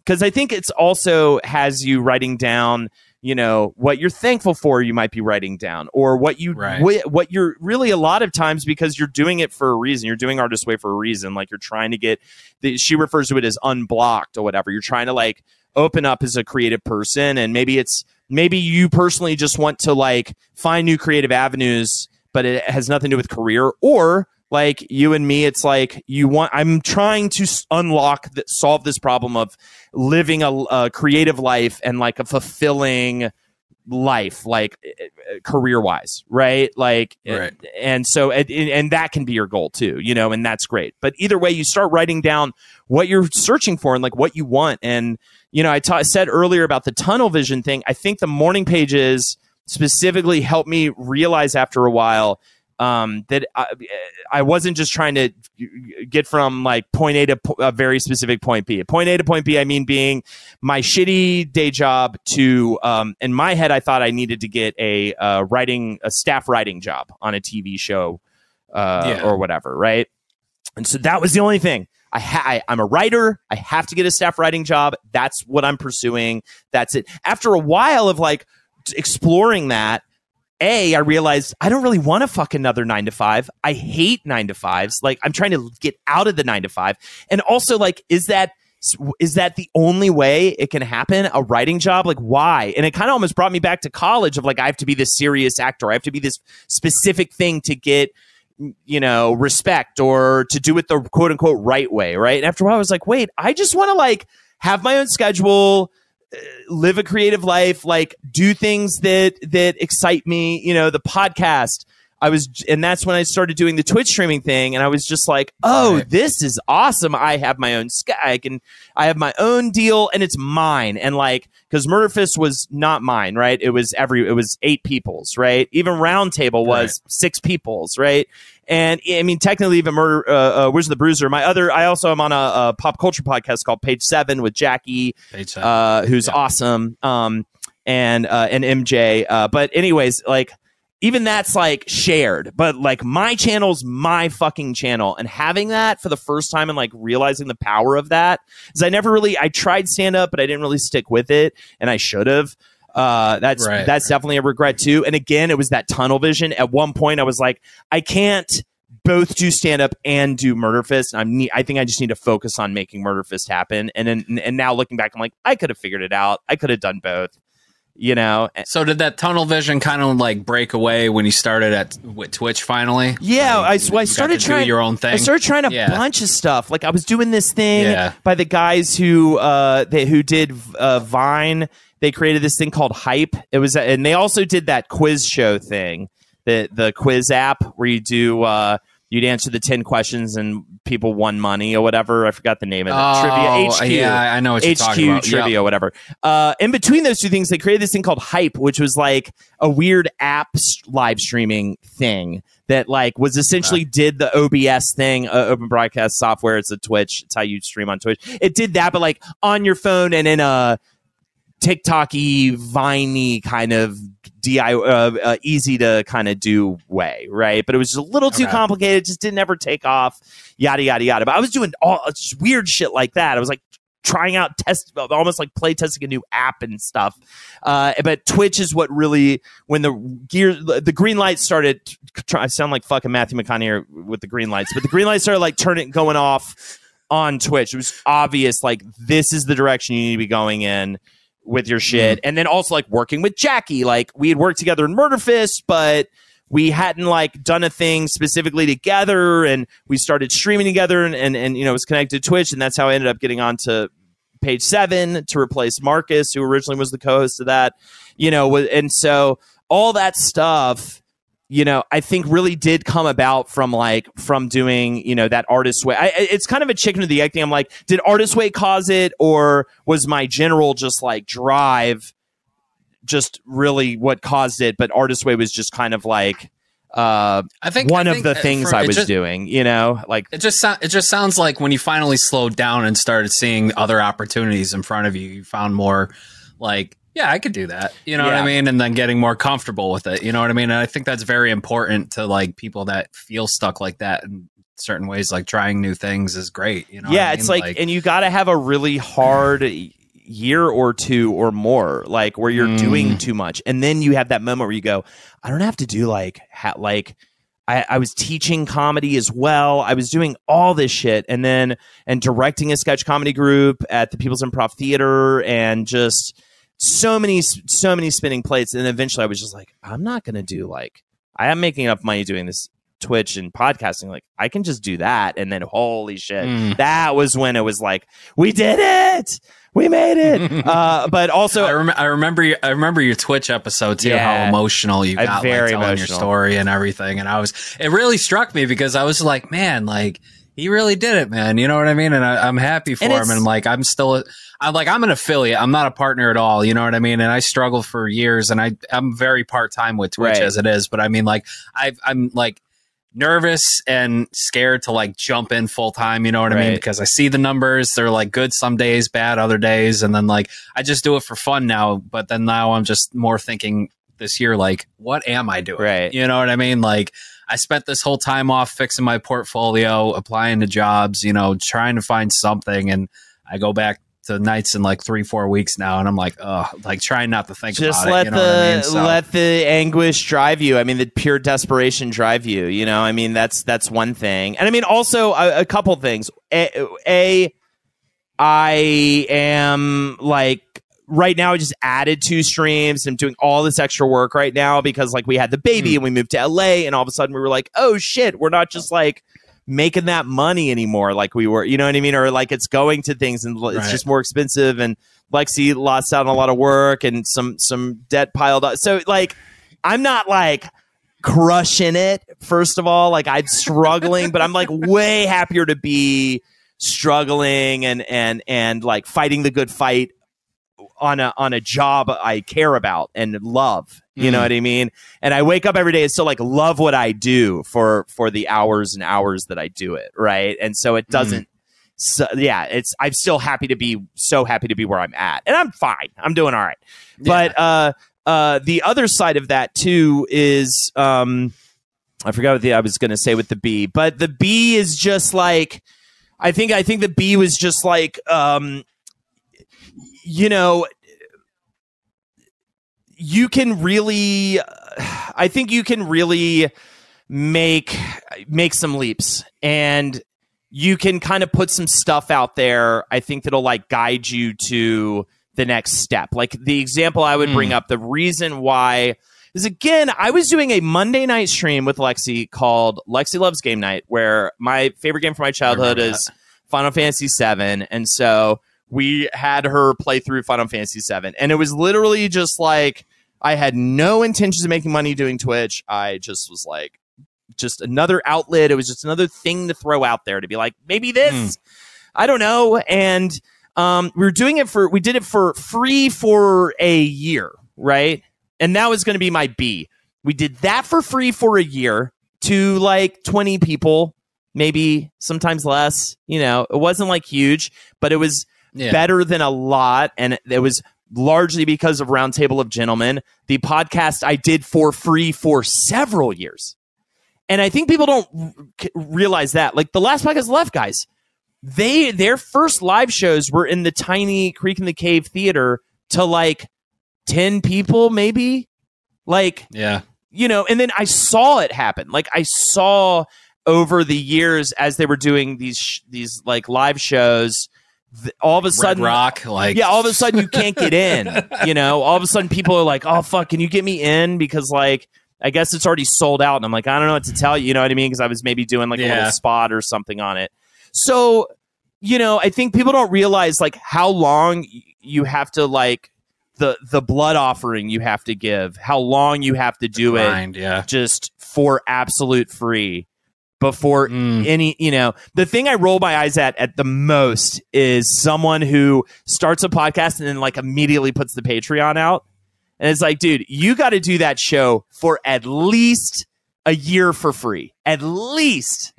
[SPEAKER 2] because I think it's also has you writing down, what you're thankful for, you might be writing down, or what you're really a lot of times, because you're doing it for a reason. You're doing Artist's Way for a reason. Like you're trying to get she refers to it as unblocked or whatever. You're trying to like open up as a creative person. And maybe you personally just want to like find new creative avenues, but it has nothing to do with career. Or like you and me, it's like I'm trying to solve this problem of living a creative life and like a fulfilling life, like career wise, right? Like, right. And so, and that can be your goal too, and that's great. But either way, you start writing down what you're searching for and like what you want. And, I said earlier about the tunnel vision thing. I think the morning pages specifically helped me realize after a while that I wasn't just trying to get from like point A to a very specific point B. Point A to point B, I mean being my shitty day job to, in my head, I thought I needed to get a staff writing job on a TV show or whatever, right? And so that was the only thing. I'm a writer. I have to get a staff writing job. That's what I'm pursuing. That's it. After a while of like exploring that, I realized I don't really want to fuck another 9 to 5. I hate 9 to 5s. Like I'm trying to get out of the 9 to 5. And also like, is that the only way it can happen? A writing job? Like why? And it kind of almost brought me back to college of like, I have to be this serious actor. I have to be this specific thing to get, respect or to do it the quote unquote right way. Right. And after a while I was like, wait, I just want to like have my own schedule, live a creative life, like do things that excite me, the podcast. And that's when I started doing the Twitch streaming thing. And I was just like, oh, this is awesome. I have my own I have my own deal and it's mine. And like, cause Murderfist was not mine, right? It was 8 people's, right? Even Roundtable was 6 people's, right? And I mean, technically even Where's the Bruiser? I also am on a pop culture podcast called Page 7 with Jackie, who's awesome. And MJ. But anyways, like, even that's like shared, but like my channel's my fucking channel. And having that for the first time and like realizing the power of that is I tried stand up, but I didn't really stick with it. And I should have. That's definitely a regret too. And again, it was that tunnel vision. At one point I was like, I can't both do stand up and do Murderfist. I think I just need to focus on making Murderfist happen. And now looking back, I'm like, I could have figured it out. I could have done both. So did that tunnel vision kind of like break away when you started with Twitch finally? Yeah, I started trying your own thing. I started trying a bunch of stuff. Like I was doing this thing by the guys who did Vine. They created this thing called Hype. It was, and they also did that quiz show thing, the quiz app where you do you'd answer the 10 questions and people won money or whatever. I forgot the name of it. Trivia HQ.
[SPEAKER 1] Yeah, I know what you're talking about.
[SPEAKER 2] Trivia or whatever. In between those two things, they created this thing called Hype, which was like a weird app live streaming thing that like was essentially did the OBS thing, open broadcast software. It's a Twitch. It's how you stream on Twitch. It did that, but like on your phone and in a TikTok-y, Vine-y kind of easy to kind of do way, right? But it was just a little too complicated. It just didn't ever take off, yada, yada, yada. But I was doing all just weird shit like that. I was like trying out, almost like play testing a new app and stuff. But Twitch is what really, when the green lights started, I sound like fucking Matthew McConaughey with the green lights, but the green lights started like going off on Twitch. It was obvious, like, this is the direction you need to be going in with your shit. And then also like working with Jackie, like we had worked together in Murderfist, but we hadn't like done a thing specifically together, and we started streaming together and you know, it was connected to Twitch, and that's how I ended up getting onto Page 7 to replace Markus, who originally was the co-host of that, you know. And so all that stuff, you know, I think really did come about from doing, you know, that Artist Way. It's kind of a chicken or the egg thing. I'm like, did Artist Way cause it, or was my general just like drive just really what caused it? But Artist Way was just kind of like I think one of the things I was doing, you know, like
[SPEAKER 1] it just sounds like when you finally slowed down and started seeing other opportunities in front of you, you found more like, yeah, I could do that. You know what I mean? And then getting more comfortable with it. You know what I mean? And I think that's very important to like people that feel stuck like that in certain ways. Like trying new things is great. You know?
[SPEAKER 2] Yeah, it's like, and you got to have a really hard year or two or more, like where you're doing too much, and then you have that moment where you go, I don't have to do I was teaching comedy as well. I was doing all this shit, and directing a sketch comedy group at the People's Improv Theater, and just so many spinning plates. And eventually I was just like, I'm not going to do I am making enough money doing this Twitch and podcasting. Like, I can just do that. And then holy shit, that was when it was like, we did it. We made it. But also,
[SPEAKER 1] I remember your Twitch episode too. How emotional you got, telling your story and everything. And it really struck me because I was like, man, like he really did it, man. You know what I mean? And I'm happy for him. And like, I'm an affiliate. I'm not a partner at all. You know what I mean? And I struggled for years, and I'm very part-time with Twitch as it is. But I mean, like, I'm like nervous and scared to like jump in full time. You know what I mean? Because I see the numbers. They're like good some days, bad other days. And then like, I just do it for fun now. But then now I'm just more thinking this year, like, what am I doing?
[SPEAKER 2] Right.
[SPEAKER 1] You know what I mean? Like, I spent this whole time off fixing my portfolio, applying to jobs, you know, trying to find something. And I go back to nights in like 3-4 weeks now, and I'm like, oh, like trying not to think
[SPEAKER 2] just
[SPEAKER 1] about it. You know what I mean? So,
[SPEAKER 2] let the anguish drive you. I mean, the pure desperation drive you. You know, I mean, that's one thing. And I mean, also a couple things. I am like, right now I just added 2 streams. I'm doing all this extra work right now because like we had the baby and we moved to LA, and all of a sudden we were like, oh shit, we're not just like making that money anymore like we were, you know what I mean? Or like it's going to things and it's just more expensive, and Lexi lost out on a lot of work and some debt piled up. So like, I'm not like crushing it, first of all. Like, I'm struggling, but I'm like way happier to be struggling and like fighting the good fight on a job I care about and love, you know what I mean? And I wake up every day and still like love what I do for the hours and hours that I do it. Right. And so it doesn't, I'm still happy to be where I'm at, and I'm fine. I'm doing all right. Yeah. But the other side of that too is, I forgot what I was going to say with the B, but the B is just like, I think the B was just like, you know, you can really, I think you can really make some leaps, and you can kind of put some stuff out there, I think, that'll like guide you to the next step. Like the example I would bring up, the reason why is, again, I was doing a Monday night stream with Lexi called Lexi Loves Game Night, where my favorite game from my childhood is Final Fantasy VII. And so we had her play through Final Fantasy VII. And it was literally just like, I had no intentions of making money doing Twitch. I just was like just another outlet. It was just another thing to throw out there to be like, maybe this, I don't know. And we did it for free for a year, right? And that was going to be my B. We did that for free for a year to like 20 people, maybe sometimes less. It wasn't like huge, but it was better than a lot. And it was largely because of Roundtable of Gentlemen, the podcast I did for free for several years. And I think people don't realize that. Like the last podcast left, guys, their first live shows were in the tiny Creek in the Cave theater to like 10 people, maybe. Like, and then I saw it happen. Like I saw over the years as they were doing these like live shows, all of a sudden,
[SPEAKER 1] Rock, like
[SPEAKER 2] all of a sudden you can't get in. All of a sudden people are like, "Oh fuck, can you get me in?" Because like I guess it's already sold out, and I'm like, I don't know what to tell you. You know what I mean? Because I was maybe doing like a little spot or something on it. So I think people don't realize like how long you have to like the blood offering you have to give, how long you have to do it, just for absolute free. Before any, the thing I roll my eyes at the most is someone who starts a podcast and then like immediately puts the Patreon out. And it's like, dude, you got to do that show for at least a year for free. At least.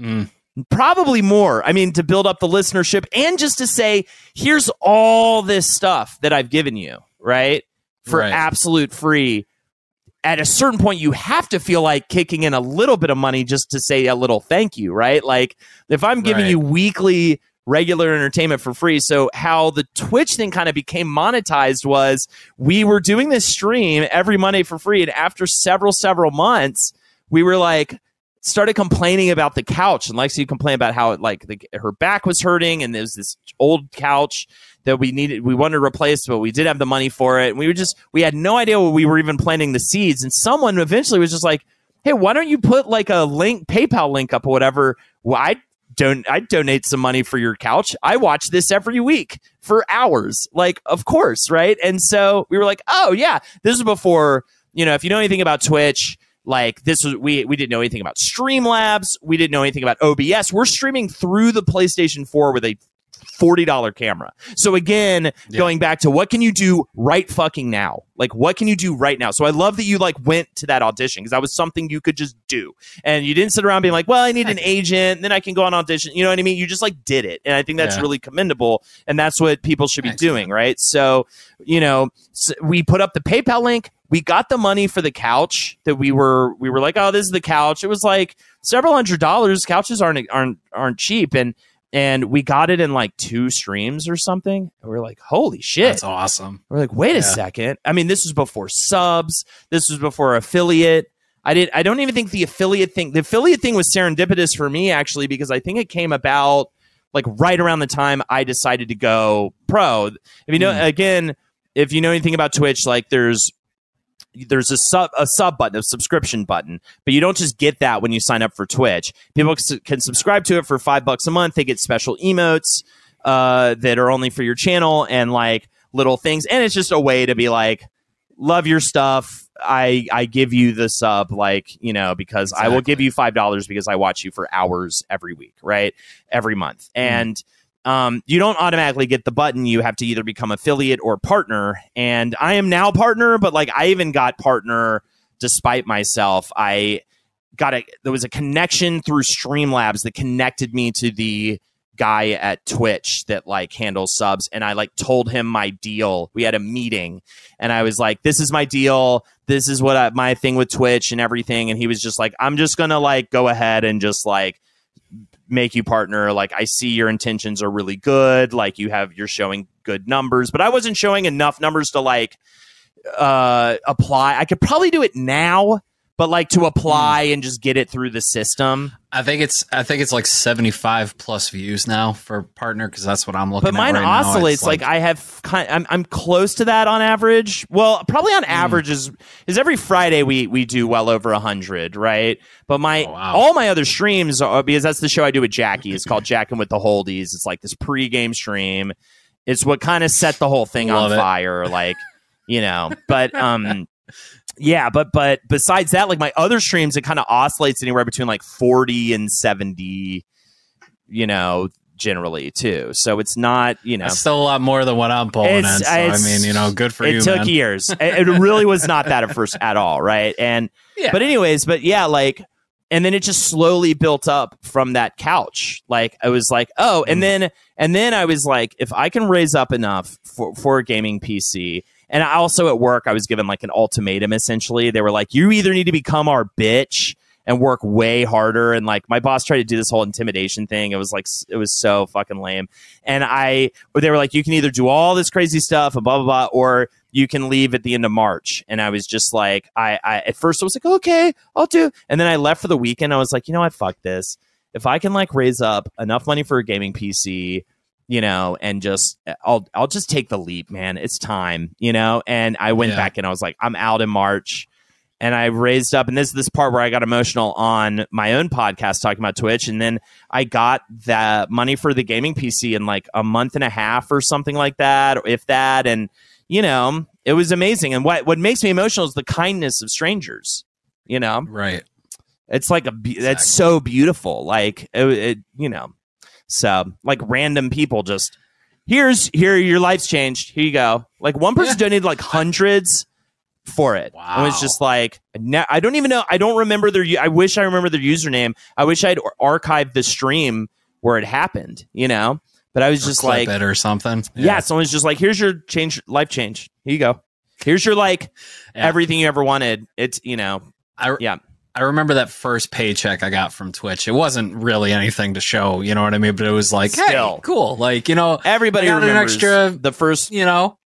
[SPEAKER 2] Probably more. I mean, to build up the listenership and just to say, here's all this stuff that I've given you, right? For absolute free. At a certain point, you have to feel like kicking in a little bit of money just to say a little thank you, right? Like if I'm giving you weekly regular entertainment for free. So how the Twitch thing kind of became monetized was we were doing this stream every Monday for free. And after several months, we were like, started complaining about the couch. And Lexi complained about how her back was hurting. And there was this old couch that we wanted to replace, but we did have the money for it. And we had no idea what we were even planting the seeds. And someone eventually was just like, hey, why don't you put like a PayPal link up or whatever? Well, I'd donate some money for your couch. I watch this every week for hours. Like, of course, right? And so we were like, oh yeah, this is before, if you know anything about Twitch, like this was, we didn't know anything about Streamlabs. We didn't know anything about OBS. We're streaming through the PlayStation 4 with a $40 camera. So again, going back to what can you do right fucking now? Like what can you do right now? So I love that you like went to that audition because that was something you could just do. And you didn't sit around being like, well, I need an agent and then I can go on audition. You know what I mean? You just like did it. And I think that's really commendable. And that's what people should be doing, right? So, we put up the PayPal link. We got the money for the couch that we were like, oh, this is the couch. It was like several $100s. Couches aren't cheap. And we got it in like 2 streams or something. And we're like, holy shit.
[SPEAKER 1] That's awesome.
[SPEAKER 2] We're like, wait a second. I mean, this was before subs. This was before affiliate. I don't even think the affiliate thing was serendipitous for me, actually, because I think it came about like right around the time I decided to go pro. If you know, again, if you know anything about Twitch, like there's a sub button, a subscription button, but you don't just get that when you sign up for Twitch. People can subscribe to it for $5 a month. They get special emotes that are only for your channel and like little things. And it's just a way to be like, love your stuff. I give you the sub, like, because I will give you $5 because I watch you for hours every week, right? Every month. And you don't automatically get the button. You have to either become affiliate or partner. And I am now partner, but like I even got partner despite myself. There was a connection through Streamlabs that connected me to the guy at Twitch that like handles subs. And I like told him my deal. We had a meeting and I was like, this is my deal. This is what my thing with Twitch and everything. And he was just like, I'm just going to like go ahead and just like make you partner. Like I see your intentions are really good. Like you're showing good numbers, but I wasn't showing enough numbers to like apply. I could probably do it now, but like to apply and just get it through the system.
[SPEAKER 1] I think it's like 75 plus views now for partner because that's what I'm looking at.
[SPEAKER 2] But mine oscillates. Like I have I'm close to that on average. Well, probably on average is every Friday we do well over 100, right? But all my other streams are, because that's the show I do with Jackie. It's called Jackin' with the Holdies. It's like this pregame stream. It's what kind of set the whole thing on fire, like, but Yeah, but besides that, like my other streams, it kind of oscillates anywhere between like 40 and 70, generally too. So it's not,
[SPEAKER 1] It's still a lot more than what I'm pulling in. So I mean, good for you.
[SPEAKER 2] It took years. It really was not that at first at all, right? And but like, and then it just slowly built up from that couch. Like I was like, oh, and then I was like, if I can raise up enough for a gaming PC. And I also at work, I was given like an ultimatum. Essentially, they were like, you either need to become our bitch and work way harder. And like my boss tried to do this whole intimidation thing. It was so fucking lame. And they were like, you can either do all this crazy stuff and blah, blah, blah, or you can leave at the end of March. And I was just like, I at first I was like, okay, I'll do. And then I left for the weekend. I was like, you know what? Fuck this. If I can like raise up enough money for a gaming PC, and just I'll just take the leap, man. It's time, And I went back and I was like, I'm out in March. And I raised up, and this is this part where I got emotional on my own podcast talking about Twitch. And then I got the money for the gaming PC in like a month and a half or something like that, or if that. And, it was amazing. And what makes me emotional is the kindness of strangers,
[SPEAKER 1] Right.
[SPEAKER 2] It's like it's so beautiful. Like, so like random people just, here, your life's changed. Here you go. Like one person donated like hundreds for it. Wow. And it's just like, I don't even know. I don't remember I wish I remember their username. I wish I'd archived the stream where it happened, but I was just like,
[SPEAKER 1] it or something.
[SPEAKER 2] Yeah. Someone's just like, here's your life change. Here you go. Here's your everything you ever wanted. It's,
[SPEAKER 1] I remember that first paycheck I got from Twitch. It wasn't really anything to show, you know what I mean? But it was like, hey, cool. Like,
[SPEAKER 2] everybody remembers
[SPEAKER 1] an extra,
[SPEAKER 2] the first,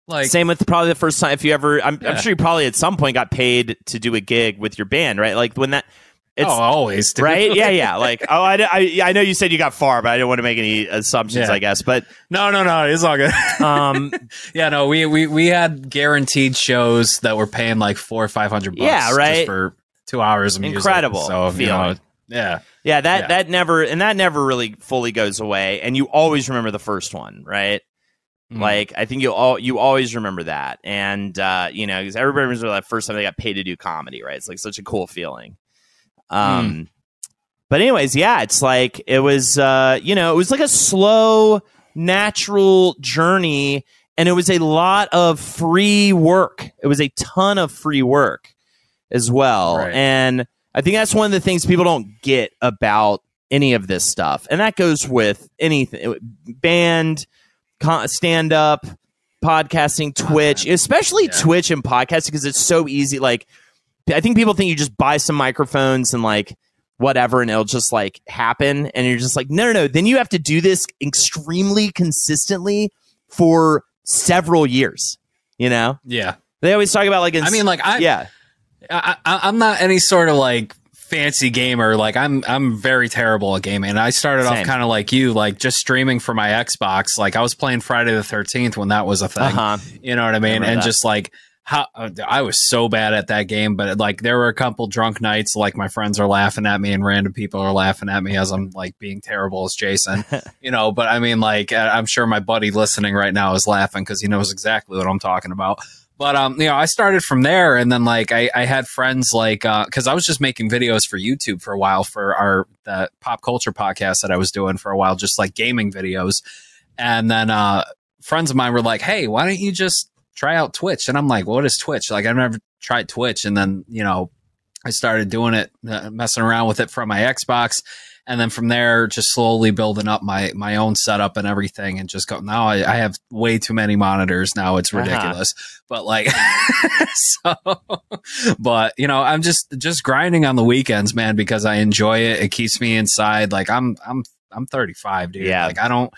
[SPEAKER 1] like
[SPEAKER 2] same with probably the first time. If you ever, I'm sure you probably at some point got paid to do a gig with your band, right? Like when that, it's
[SPEAKER 1] always, dude.
[SPEAKER 2] Right? Yeah. Like, I know you said you got far, but I didn't want to make any assumptions, I guess. But
[SPEAKER 1] no, it's all good. We had guaranteed shows that were paying like $400 or $500.
[SPEAKER 2] Yeah, right.
[SPEAKER 1] Just for 2 hours of music.
[SPEAKER 2] Incredible.
[SPEAKER 1] So
[SPEAKER 2] feeling. That never really fully goes away, and you always remember the first one, right? Like I think you always remember that, and because everybody remembers that first time they got paid to do comedy, right? It's like such a cool feeling. But anyways, it's like it was it was like a slow, natural journey, and it was a lot of free work. It was a ton of free work as well. Right. And I think that's one of the things people don't get about any of this stuff. And that goes with anything, band, stand-up, podcasting, Twitch, especially Twitch and podcasting, because it's so easy. Like, I think people think you just buy some microphones and like whatever, and it'll just like happen. And you're just like, no. Then you have to do this extremely consistently for several years, Yeah. They always talk about like,
[SPEAKER 1] I'm not any sort of like fancy gamer. Like I'm very terrible at gaming. And I started off kind of like you, like just streaming for my Xbox. Like I was playing Friday the 13th when that was a thing. You know what I mean? And just like how I was so bad at that game, but like there were a couple drunk nights, like my friends are laughing at me and random people are laughing at me as I'm like being terrible as Jason, but I mean, like, I'm sure my buddy listening right now is laughing because he knows exactly what I'm talking about. But, I started from there, and then like I had friends like, cause I was just making videos for YouTube for a while for the pop culture podcast that I was doing for a while, just like gaming videos. And then, friends of mine were like, hey, why don't you just try out Twitch? And I'm like, what is Twitch? Like, I've never tried Twitch. And then, I started doing it, messing around with it from my Xbox. And then from there, just slowly building up my own setup and everything, and just go. Now I have way too many monitors. Now it's ridiculous. But like, but I'm just grinding on the weekends, man, because I enjoy it. It keeps me inside. Like I'm 35, dude.
[SPEAKER 2] Yeah.
[SPEAKER 1] Like I don't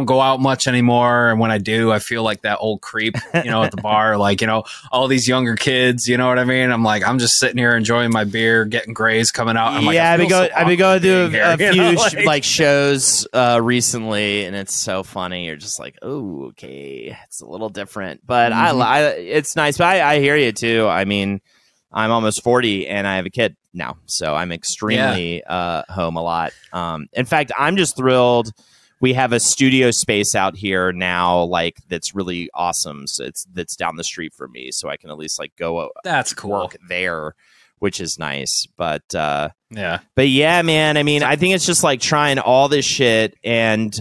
[SPEAKER 1] go out much anymore. And when I do, I feel like that old creep, at the bar, like, all these younger kids, you know what I mean? I'm like, I'm just sitting here enjoying my beer, getting Grays coming out. I'm like,
[SPEAKER 2] I've been going through a few like shows recently, and it's so funny. You're just like, oh, okay, it's a little different, but it's nice. But I hear you too. I mean, I'm almost 40 and I have a kid now, so I'm extremely home a lot. In fact, I'm just thrilled we have a studio space out here now, like that's really awesome. So that's down the street for me, so I can at least like go.
[SPEAKER 1] That's cool.
[SPEAKER 2] Work there, which is nice. But
[SPEAKER 1] yeah,
[SPEAKER 2] man. I mean, I think it's just like trying all this shit, and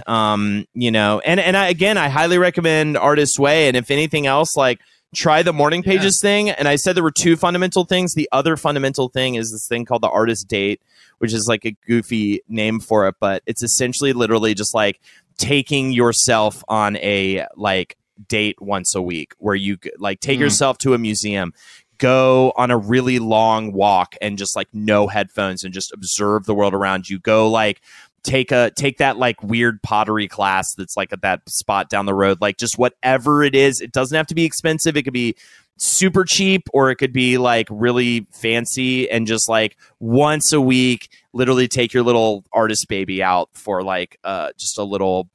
[SPEAKER 2] you know, and I highly recommend Artist's Way. And if anything else, like try the morning pages thing. And I said there were two fundamental things. The other fundamental thing is this thing called the Artist Date, which is like a goofy name for it, but it's essentially literally just like taking yourself on a like date once a week, where you like take yourself to a museum, go on a really long walk, and just like no headphones and just observe the world around you. Go like take that like weird pottery class that's like at that spot down the road. Like just whatever it is, it doesn't have to be expensive. It could be super cheap, or it could be like really fancy, and just like once a week, literally take your little artist baby out for like just a little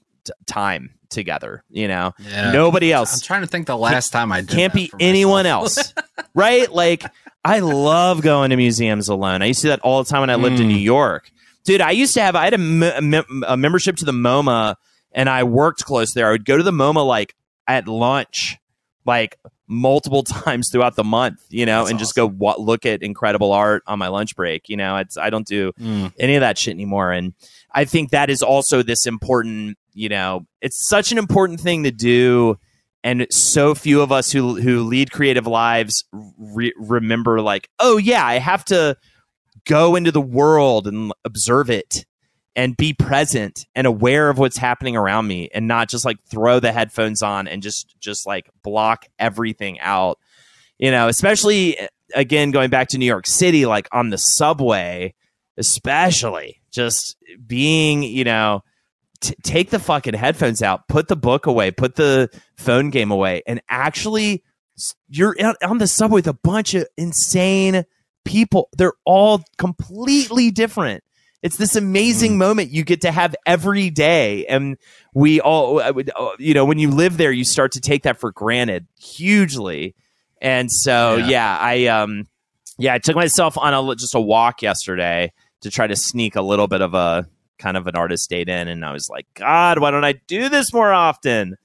[SPEAKER 2] time together, you know. Nobody else.
[SPEAKER 1] I'm trying to think the last time I did.
[SPEAKER 2] Can't be anyone else. Right? Like I love going to museums alone. I used to do that all the time when I lived in New York. Dude, I had a membership to the MoMA, and I worked close there. I would go to the MoMA like at lunch, like multiple times throughout the month, you know. That's and awesome. Just go look at incredible art on my lunch break. You know, I don't do any of that shit anymore. And I think that is also this important, you know, it's such an important thing to do. And so few of us who lead creative lives remember like, oh yeah, I have to go into the world and observe it and be present and aware of what's happening around me, and not just like throw the headphones on and just like block everything out, you know. Especially again, going back to New York City, like on the subway, especially just being, you know, take the fucking headphones out, put the book away, put the phone game away, and actually you're on the subway with a bunch of insane people. They're all completely different. It's this amazing moment you get to have every day. And we all, you know, when you live there, you start to take that for granted hugely. And so, I took myself on just a walk yesterday to try to sneak a little bit of a kind of an artist date in. And I was like, God, why don't I do this more often?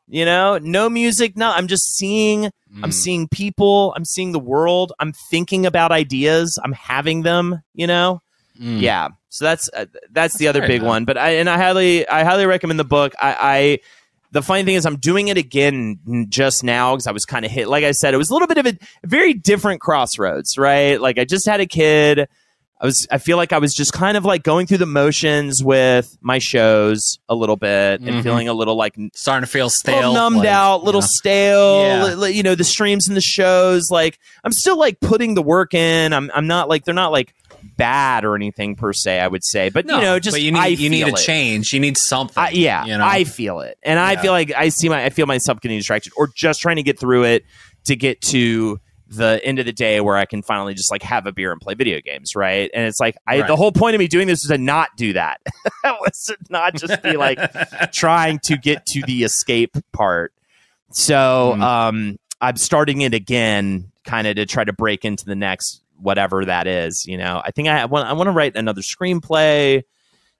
[SPEAKER 2] You know, no music. No, I'm just seeing, I'm seeing people, I'm seeing the world. I'm thinking about ideas. I'm having them, you know? Yeah. So that's the other big one. But I highly recommend the book. The funny thing is I'm doing it again just now because I was kind of hit. Like I said, it was a little bit of a very different crossroads, right? Like I just had a kid. I feel like I was just kind of like going through the motions with my shows a little bit and feeling a little like
[SPEAKER 1] starting to feel stale,
[SPEAKER 2] numbed out, little stale, you know, the streams and the shows. Like I'm still like putting the work in. I'm not like, they're not like bad or anything per se, I would say, but you know, just
[SPEAKER 1] you need a change. You need something.
[SPEAKER 2] You know? I feel it. And I feel like I feel myself getting distracted or just trying to get through it to get to the end of the day where I can finally just like have a beer and play video games, right? And it's like the whole point of me doing this was to not do that. Was to not just be like trying to get to the escape part. So I'm starting it again, kind of to try to break into the next whatever that is. You know, I think I want to write another screenplay.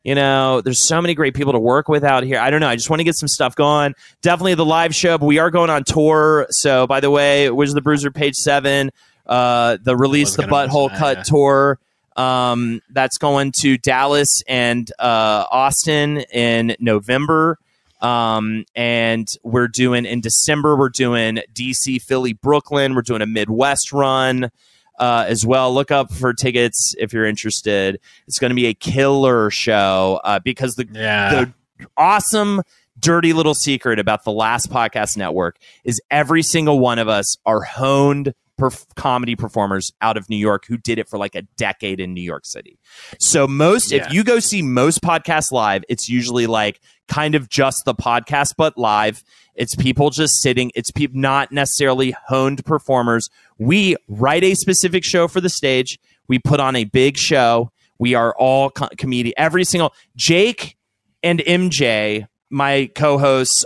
[SPEAKER 2] You know, there's so many great people to work with out here. I don't know. I just want to get some stuff going. Definitely the live show, but we are going on tour. So, by the way, Wizard the Bruiser, page 7, the Release the Butthole Cut tour. That's going to Dallas and Austin in November. And we're doing in December, we're doing DC, Philly, Brooklyn. We're doing a Midwest run. As well. Look up for tickets if you're interested. It's going to be a killer show because the awesome, dirty little secret about the Last Podcast Network is every single one of us are honed comedy performers out of New York who did it for like a decade in New York City. So if you go see most podcasts live, it's usually like kind of just the podcast, but live. It's people just sitting. It's people not necessarily honed performers. We write a specific show for the stage. We put on a big show. We are all comedian. Every single Jake and MJ, my co-hosts,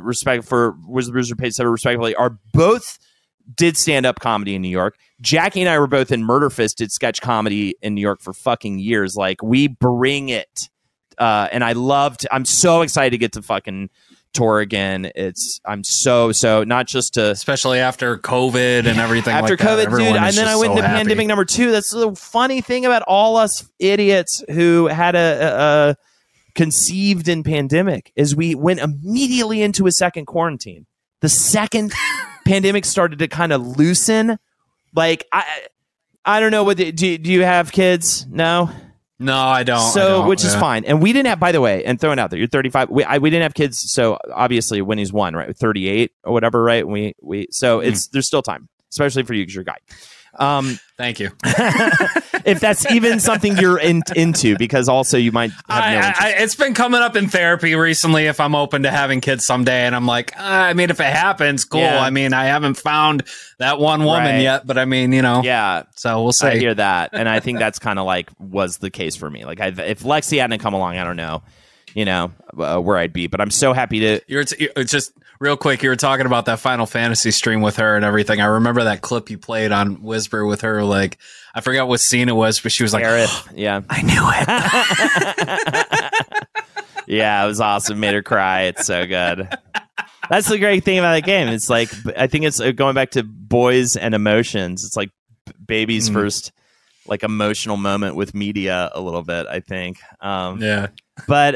[SPEAKER 2] respect for Wizard Bruiser page 7, respectively, are both did stand-up comedy in New York. Jackie and I were both in Murderfist, did sketch comedy in New York for fucking years. Like we bring it and I'm so excited to get to fucking tour again. I'm so not just to,
[SPEAKER 1] especially after COVID and everything
[SPEAKER 2] after
[SPEAKER 1] like
[SPEAKER 2] COVID,
[SPEAKER 1] that.
[SPEAKER 2] dude. And then I went into pandemic number 2. That's the funny thing about all us idiots who had a conceived in pandemic is we went immediately into a second quarantine. The second pandemic started to kind of loosen. Like I don't know what do you have kids? No.
[SPEAKER 1] No, I don't.
[SPEAKER 2] So, which is fine. And we didn't have, by the way, and throwing out there, you're 35. We didn't have kids. So obviously Winnie's 1, right? 38 or whatever, right? So there's still time, especially for you because you're a guy.
[SPEAKER 1] Thank you.
[SPEAKER 2] If that's even something you're into, because also you might have no interest.
[SPEAKER 1] It's been coming up in therapy recently if I'm open to having kids someday. And I'm like, I mean, if it happens, cool.
[SPEAKER 2] Yeah.
[SPEAKER 1] I mean, I haven't found that one woman yet, but I mean,
[SPEAKER 2] Yeah.
[SPEAKER 1] So we'll see.
[SPEAKER 2] I hear that. And I think that's kind of like was the case for me. Like if Lexi hadn't come along, I don't know, where I'd be. But I'm so happy to.
[SPEAKER 1] It's just real quick. You were talking about that Final Fantasy stream with her and everything. I remember that clip you played on Whisper with her. Like, I forgot what scene it was, but she was like,
[SPEAKER 2] yeah,
[SPEAKER 1] I knew
[SPEAKER 2] it. Yeah, it was awesome. Made her cry. It's so good. That's the great thing about the game. It's like, I think it's going back to boys and emotions. It's like baby's first like emotional moment with media a little bit, I think.
[SPEAKER 1] Yeah.
[SPEAKER 2] But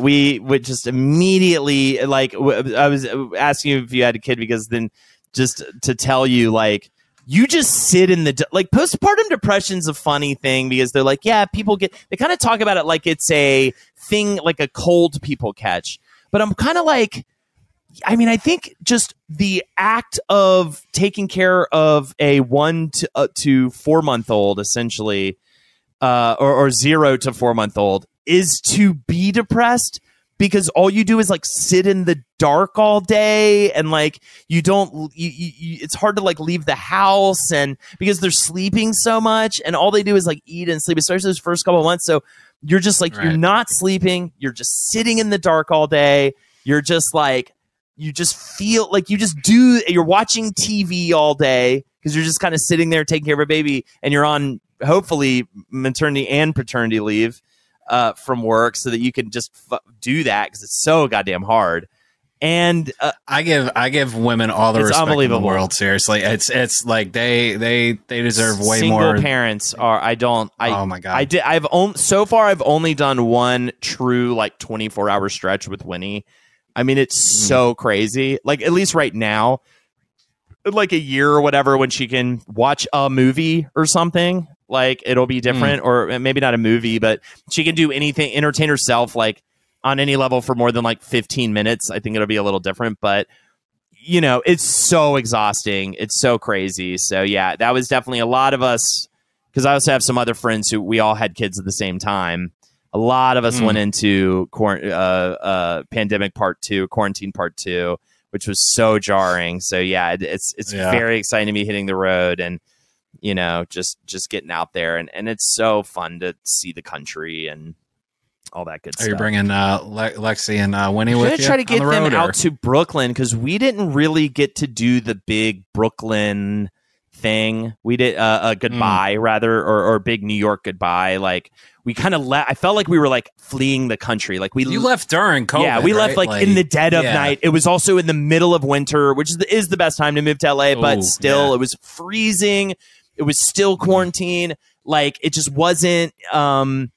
[SPEAKER 2] we would just immediately, like, I was asking you if you had a kid because then just to tell you, like, you just sit in like, postpartum depression's a funny thing because they're like, yeah, they kind of talk about it like it's a thing, like a cold people catch. But I'm kind of like, I mean, I think just the act of taking care of a 1 to 4 month old, essentially, or 0 to 4 month old, is to be depressed because all you do is like sit in the dark all day and like it's hard to like leave the house and because they're sleeping so much and all they do is like eat and sleep, especially those first couple of months. So you're just like, You're not sleeping. You're just sitting in the dark all day. You're just like, you just feel like you're watching TV all day because you're just kind of sitting there taking care of a baby and you're on hopefully maternity and paternity leave from work so that you can just do that because it's so goddamn hard. And
[SPEAKER 1] I give women all the respect in the world. Seriously, it's like they deserve way
[SPEAKER 2] Single
[SPEAKER 1] more.
[SPEAKER 2] Single parents are.
[SPEAKER 1] Oh my god!
[SPEAKER 2] So far I've only done one true like 24-hour stretch with Winnie. I mean, it's so crazy. Like, at least right now, like a year or whatever, when she can watch a movie or something, like, it'll be different. Or maybe not a movie, but she can do anything, entertain herself, like, on any level for more than, like, 15 minutes. I think it'll be a little different. But, it's so exhausting. It's so crazy. So, yeah, that was definitely a lot of us, because I also have some other friends who we all had kids at the same time. A lot of us went into pandemic part 2, quarantine part 2, which was so jarring. So yeah, it's very exciting to be hitting the road and just getting out there and it's so fun to see the country and all that good stuff.
[SPEAKER 1] Are you bringing Lexi and Winnie with you?
[SPEAKER 2] I'm gonna try to get them
[SPEAKER 1] out
[SPEAKER 2] to Brooklyn because we didn't really get to do the big Brooklyn thing. We did a goodbye rather, or big New York goodbye. Like we kind of left. I felt like we were like fleeing the country. Like you
[SPEAKER 1] left during COVID.
[SPEAKER 2] Yeah, we left like in the dead of night. It was also in the middle of winter, which is the best time to move to LA. But still, it was freezing. It was still quarantine. Like it just wasn't. We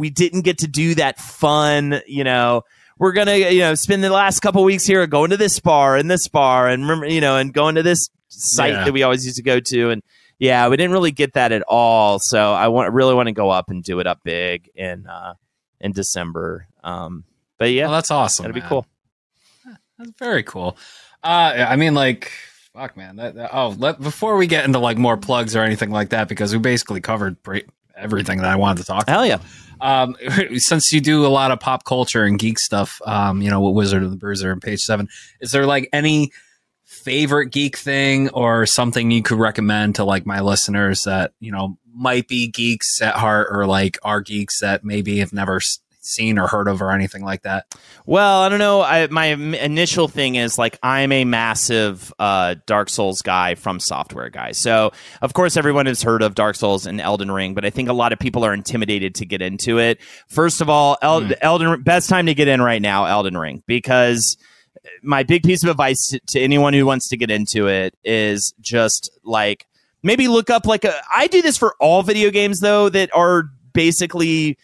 [SPEAKER 2] didn't get to do that fun. We're gonna spend the last couple weeks here going to this bar and remember and going to this site that we always used to go to, and we didn't really get that at all. So I really want to go up and do it up big in December. But yeah,
[SPEAKER 1] well, that's awesome.
[SPEAKER 2] That'd be cool.
[SPEAKER 1] That's very cool. I mean, like, fuck, man. Before we get into like more plugs or anything like that, because we basically covered everything that I wanted to talk about.
[SPEAKER 2] Hell yeah.
[SPEAKER 1] Since you do a lot of pop culture and geek stuff, with Wizard of the Bruiser and Page 7, is there like any favorite geek thing or something you could recommend to like my listeners that might be geeks at heart or like are geeks that maybe have never seen or heard of or anything like that?
[SPEAKER 2] Well, I don't know. My initial thing is like I'm a massive Dark Souls guy from Software guy. So, of course, everyone has heard of Dark Souls and Elden Ring, but I think a lot of people are intimidated to get into it. First of all, best time to get in right now, Elden Ring, because my big piece of advice to anyone who wants to get into it is just like maybe look up like I do this for all video games though that are basically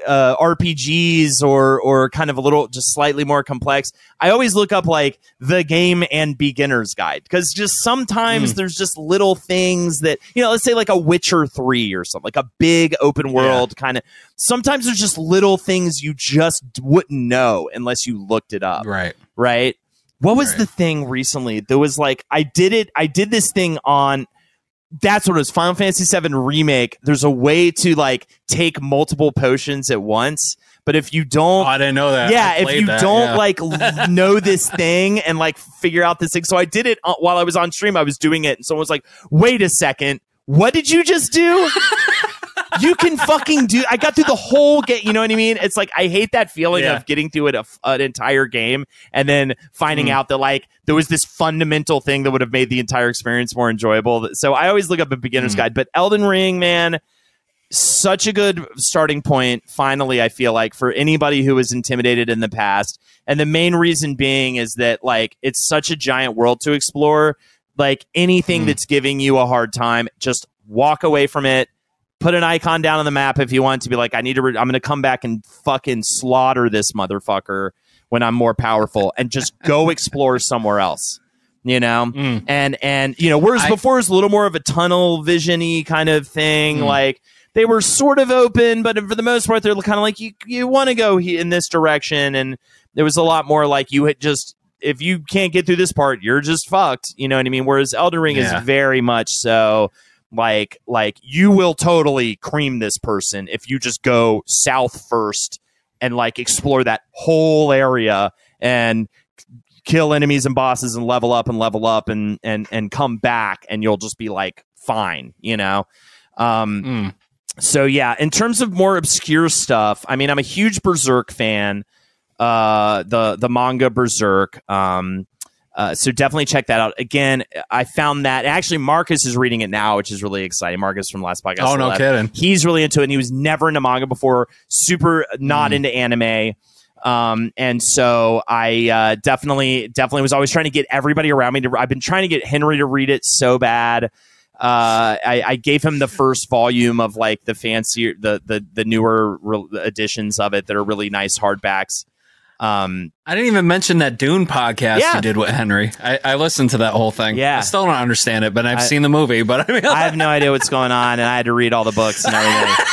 [SPEAKER 2] RPGs or kind of a little just slightly more complex. I always look up like the game and beginner's guide, because just sometimes there's just little things that, you know, let's say like a Witcher 3 or something, like a big open world kind of. Sometimes there's just little things you just wouldn't know unless you looked it up. Right. What was the thing recently? There was like I did this thing on. That's what it was. Final Fantasy VII Remake. There's a way to like take multiple potions at once, but if you don't,
[SPEAKER 1] I didn't know that.
[SPEAKER 2] Yeah, if you don't like know this thing and like figure out this thing. So I did it while I was on stream. I was doing it, and someone was like, "Wait a second, what did you just do?" You can fucking do. I got through the whole game. You know what I mean? It's like I hate that feeling of getting through an entire game and then finding out that like there was this fundamental thing that would have made the entire experience more enjoyable. So I always look up a beginner's guide. But Elden Ring, man, such a good starting point. Finally, I feel like for anybody who was intimidated in the past, and the main reason being is that like it's such a giant world to explore. Like anything that's giving you a hard time, just walk away from it. Put an icon down on the map if you want to be like, I need to. I'm going to come back and fucking slaughter this motherfucker when I'm more powerful, and just go explore somewhere else. You know, and you know, whereas before it was a little more of a tunnel vision-y kind of thing. Like they were sort of open, but for the most part, they're kind of like you want to go in this direction, and there was a lot more like you had just. If you can't get through this part, you're just fucked. You know what I mean? Whereas Elden Ring is very much so. Like you will totally cream this person if you just go south first and like explore that whole area and kill enemies and bosses and level up and come back, and you'll just be like fine, you know. So yeah, in terms of more obscure stuff, I mean, I'm a huge Berserk fan. The manga Berserk. So definitely check that out. Again, I found that actually Markus is reading it now, which is really exciting. Markus from last podcast.
[SPEAKER 1] Oh, no kidding.
[SPEAKER 2] He's really into it, and he was never into manga before, super not into anime. And so I definitely was always trying to get everybody around me to. I've been trying to get Henry to read it so bad. I gave him the first volume of like the fancier, the newer editions of it that are really nice hardbacks.
[SPEAKER 1] I didn't even mention that Dune podcast you did with Henry. I listened to that whole thing. Yeah. I still don't understand it, but I've seen the movie. But I mean,
[SPEAKER 2] I have no idea what's going on, and I had to read all the books and everything.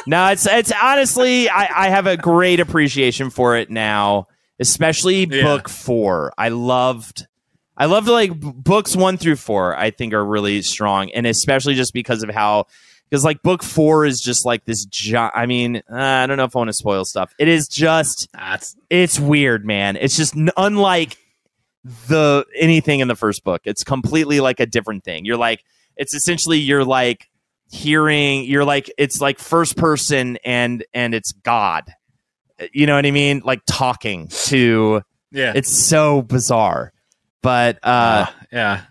[SPEAKER 2] No, it's honestly, I have a great appreciation for it now, especially book 4. I loved like books 1 through 4. I think are really strong, and especially just because of how. Because like book 4 is just like this. I mean, I don't know if I want to spoil stuff. It is just, it's weird, man. It's just unlike anything in the first book. It's completely like a different thing. You're like, it's essentially you're like hearing. You're like it's like first person and it's God. You know what I mean? Like talking to. Yeah. It's so bizarre, but
[SPEAKER 1] yeah.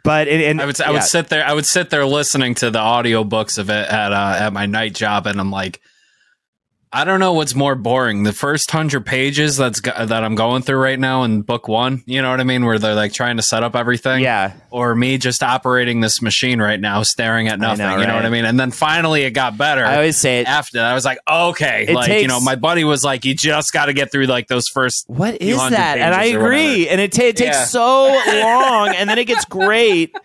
[SPEAKER 2] But
[SPEAKER 1] I would sit there listening to the audiobooks of it at my night job, and I'm like, I don't know what's more boring, the first 100 pages that I'm going through right now in book 1, you know what I mean, where they're like trying to set up everything, or me just operating this machine right now, staring at nothing, you know what I mean? And then finally it got better.
[SPEAKER 2] I always say it
[SPEAKER 1] after that. I was like, okay, like you know, my buddy was like, you just got to get through like those first.
[SPEAKER 2] What is that? And I agree, and it takes so long, and then it gets great.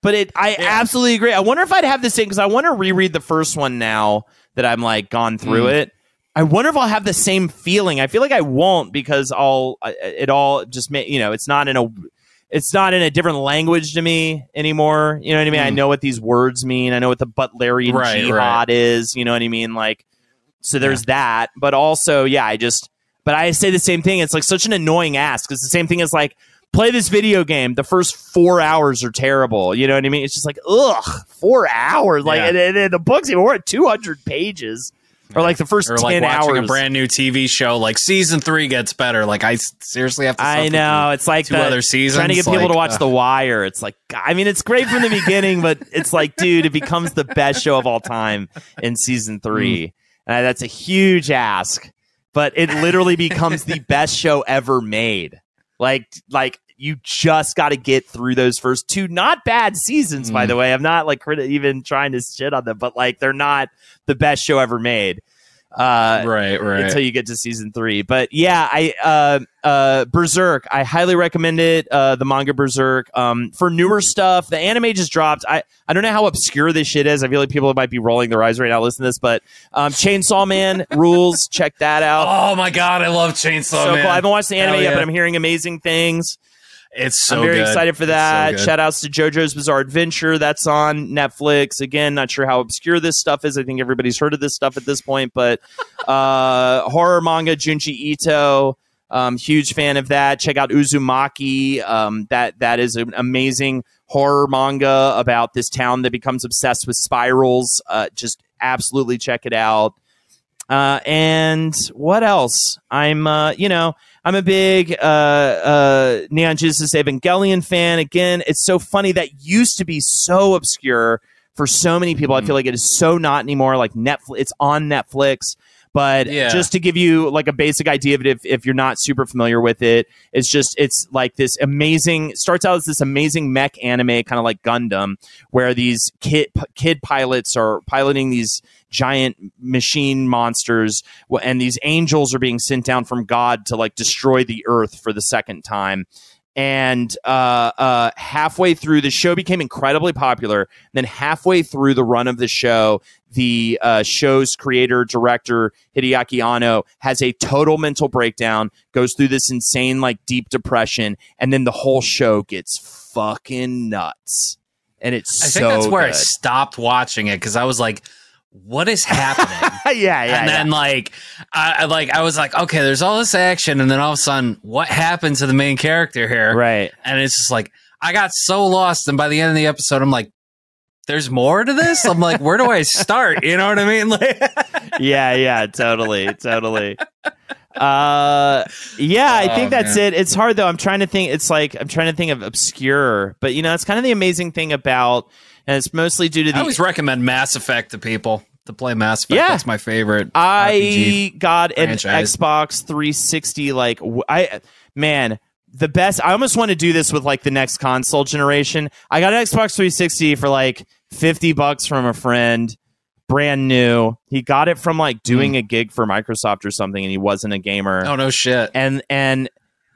[SPEAKER 2] But I absolutely agree. I wonder if I'd have this thing because I want to reread the first one now that I'm like gone through it. I wonder if I'll have the same feeling. I feel like I won't because it all just it's not in a different language to me anymore. You know what I mean? I know what these words mean. I know what the Butlerian jihad is. You know what I mean? Like, so there's that. But also, but I say the same thing. It's like such an annoying ask. It's the same thing as like, play this video game. The first 4 hours are terrible. You know what I mean? It's just like, 4 hours. Like, and the book's even more at 200 pages. or like the first
[SPEAKER 1] or
[SPEAKER 2] 10
[SPEAKER 1] like watching
[SPEAKER 2] hours.
[SPEAKER 1] a brand new TV show, like season 3 gets better. Like I seriously have to.
[SPEAKER 2] I know it's like
[SPEAKER 1] 2 other seasons.
[SPEAKER 2] Trying to get people to watch The Wire. It's like, I mean, it's great from the beginning, but it's like, dude, it becomes the best show of all time in season 3. That's a huge ask, but it literally becomes the best show ever made. Like you just got to get through those first 2 not bad seasons, by the way. I'm not like even trying to shit on them, but like they're not the best show ever made.
[SPEAKER 1] Right.
[SPEAKER 2] Until you get to season 3. But yeah, Berserk, I highly recommend it. The manga Berserk. For newer stuff, the anime just dropped. I don't know how obscure this shit is. I feel like people might be rolling their eyes right now listening to this, but Chainsaw Man rules. Check that out.
[SPEAKER 1] Oh my god, I love Chainsaw Man.
[SPEAKER 2] Cool. I haven't watched the anime yet, but I'm hearing amazing things.
[SPEAKER 1] It's so
[SPEAKER 2] I'm very
[SPEAKER 1] good.
[SPEAKER 2] excited for that.
[SPEAKER 1] So
[SPEAKER 2] Shout outs to JoJo's Bizarre Adventure. That's on Netflix. Again, not sure how obscure this stuff is. I think everybody's heard of this stuff at this point, but horror manga Junji Ito. Huge fan of that. Check out Uzumaki. That is an amazing horror manga about this town that becomes obsessed with spirals. Just absolutely check it out. And what else? I'm a big Neon Genesis Evangelion fan. Again, it's so funny. That used to be so obscure for so many people. I feel like it is so not anymore. Like Netflix, it's on Netflix. But just to give you like a basic idea of it, if you're not super familiar with it, it's like this amazing, starts out as this amazing mech anime, kind of like Gundam, where these kid pilots are piloting these giant machine monsters, and these angels are being sent down from God to like destroy the earth for the second time. And halfway through, the show became incredibly popular. Then halfway through the run of the show, the show's creator, director, Hideaki Anno, has a total mental breakdown, goes through this insane, like, deep depression, and then the whole show gets fucking nuts. And I think
[SPEAKER 1] that's where
[SPEAKER 2] good.
[SPEAKER 1] I stopped watching it, because I was like, what is happening?
[SPEAKER 2] And
[SPEAKER 1] then I was like, okay, there's all this action, and then all of a sudden, what happened to the main character here?
[SPEAKER 2] Right.
[SPEAKER 1] And it's just like, I got so lost, and by the end of the episode, I'm like, there's more to this? I'm like, where do I start? You know what I mean? Like,
[SPEAKER 2] totally. I think that's it. It's hard though. I'm trying to think of obscure, but it's kind of the amazing thing about, and it's mostly due to
[SPEAKER 1] I always recommend Mass Effect to people to play Mass Effect. That's my favorite.
[SPEAKER 2] I got
[SPEAKER 1] franchise.
[SPEAKER 2] An Xbox 360. The best. I almost want to do this with like the next console generation. I got an Xbox 360 for like $50 from a friend, brand new. He got it from like doing a gig for Microsoft or something, and he wasn't a gamer.
[SPEAKER 1] Oh no shit.
[SPEAKER 2] And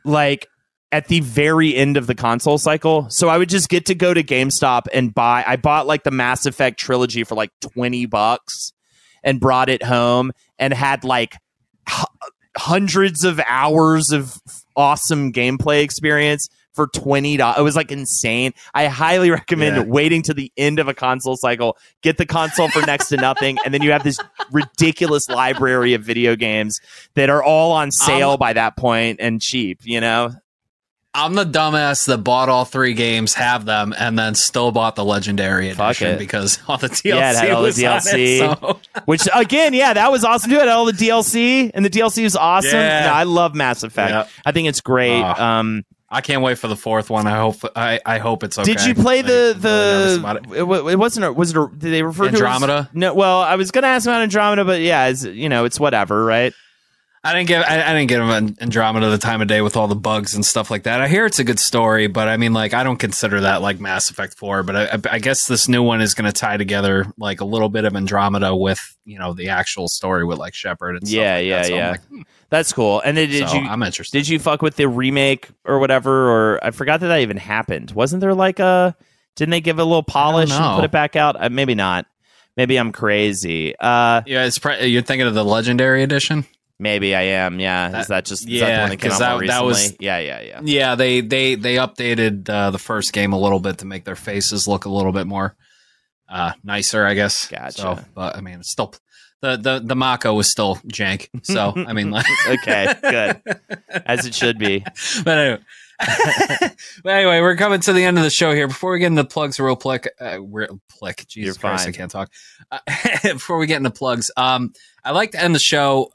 [SPEAKER 2] like at the very end of the console cycle, so I would just get to go to GameStop and I bought like the Mass Effect trilogy for like $20 and brought it home and had like hundreds of hours of awesome gameplay experience for $20. It was like insane. I highly recommend waiting to the end of a console cycle, get the console for next to nothing, and then you have this ridiculous library of video games that are all on sale by that point and cheap,
[SPEAKER 1] I'm the dumbass that bought all 3 games, have them, and then still bought the Legendary Edition because all the DLC
[SPEAKER 2] it had all
[SPEAKER 1] was
[SPEAKER 2] the DLC.
[SPEAKER 1] on it, so.
[SPEAKER 2] Which, again, that was awesome too. It had all the DLC, and the DLC was awesome.
[SPEAKER 1] Yeah.
[SPEAKER 2] I love Mass Effect.
[SPEAKER 1] Yeah.
[SPEAKER 2] I think it's great.
[SPEAKER 1] I can't wait for the 4th one. I hope it's okay.
[SPEAKER 2] Did you play it wasn't. Did they refer
[SPEAKER 1] Andromeda?
[SPEAKER 2] to it as, no. Well, I was going to ask about Andromeda, but it's whatever, right?
[SPEAKER 1] I didn't give him Andromeda the time of day with all the bugs and stuff like that. I hear it's a good story, but I mean, like, I don't consider that like Mass Effect 4. But I guess this new one is going to tie together like a little bit of Andromeda with the actual story with like Shepard and stuff.
[SPEAKER 2] Like that's cool. And then
[SPEAKER 1] I'm interested.
[SPEAKER 2] Did you fuck with the remake or whatever? Or I forgot that even happened. Wasn't there like didn't they give it a little polish and put it back out? Maybe not. Maybe I'm crazy.
[SPEAKER 1] You're thinking of the Legendary Edition.
[SPEAKER 2] Maybe I am. Yeah. Is that the one that came out more recently? Yeah.
[SPEAKER 1] They updated the first game a little bit to make their faces look a little bit more nicer, I guess.
[SPEAKER 2] Gotcha.
[SPEAKER 1] So, but I mean, it's still the Mako was still jank. So I mean, like,
[SPEAKER 2] okay, good, as it should be.
[SPEAKER 1] But But anyway, we're coming to the end of the show here. Before we get into plugs real quick, Jesus Christ, I can't talk. Before we get into plugs, I like to end the show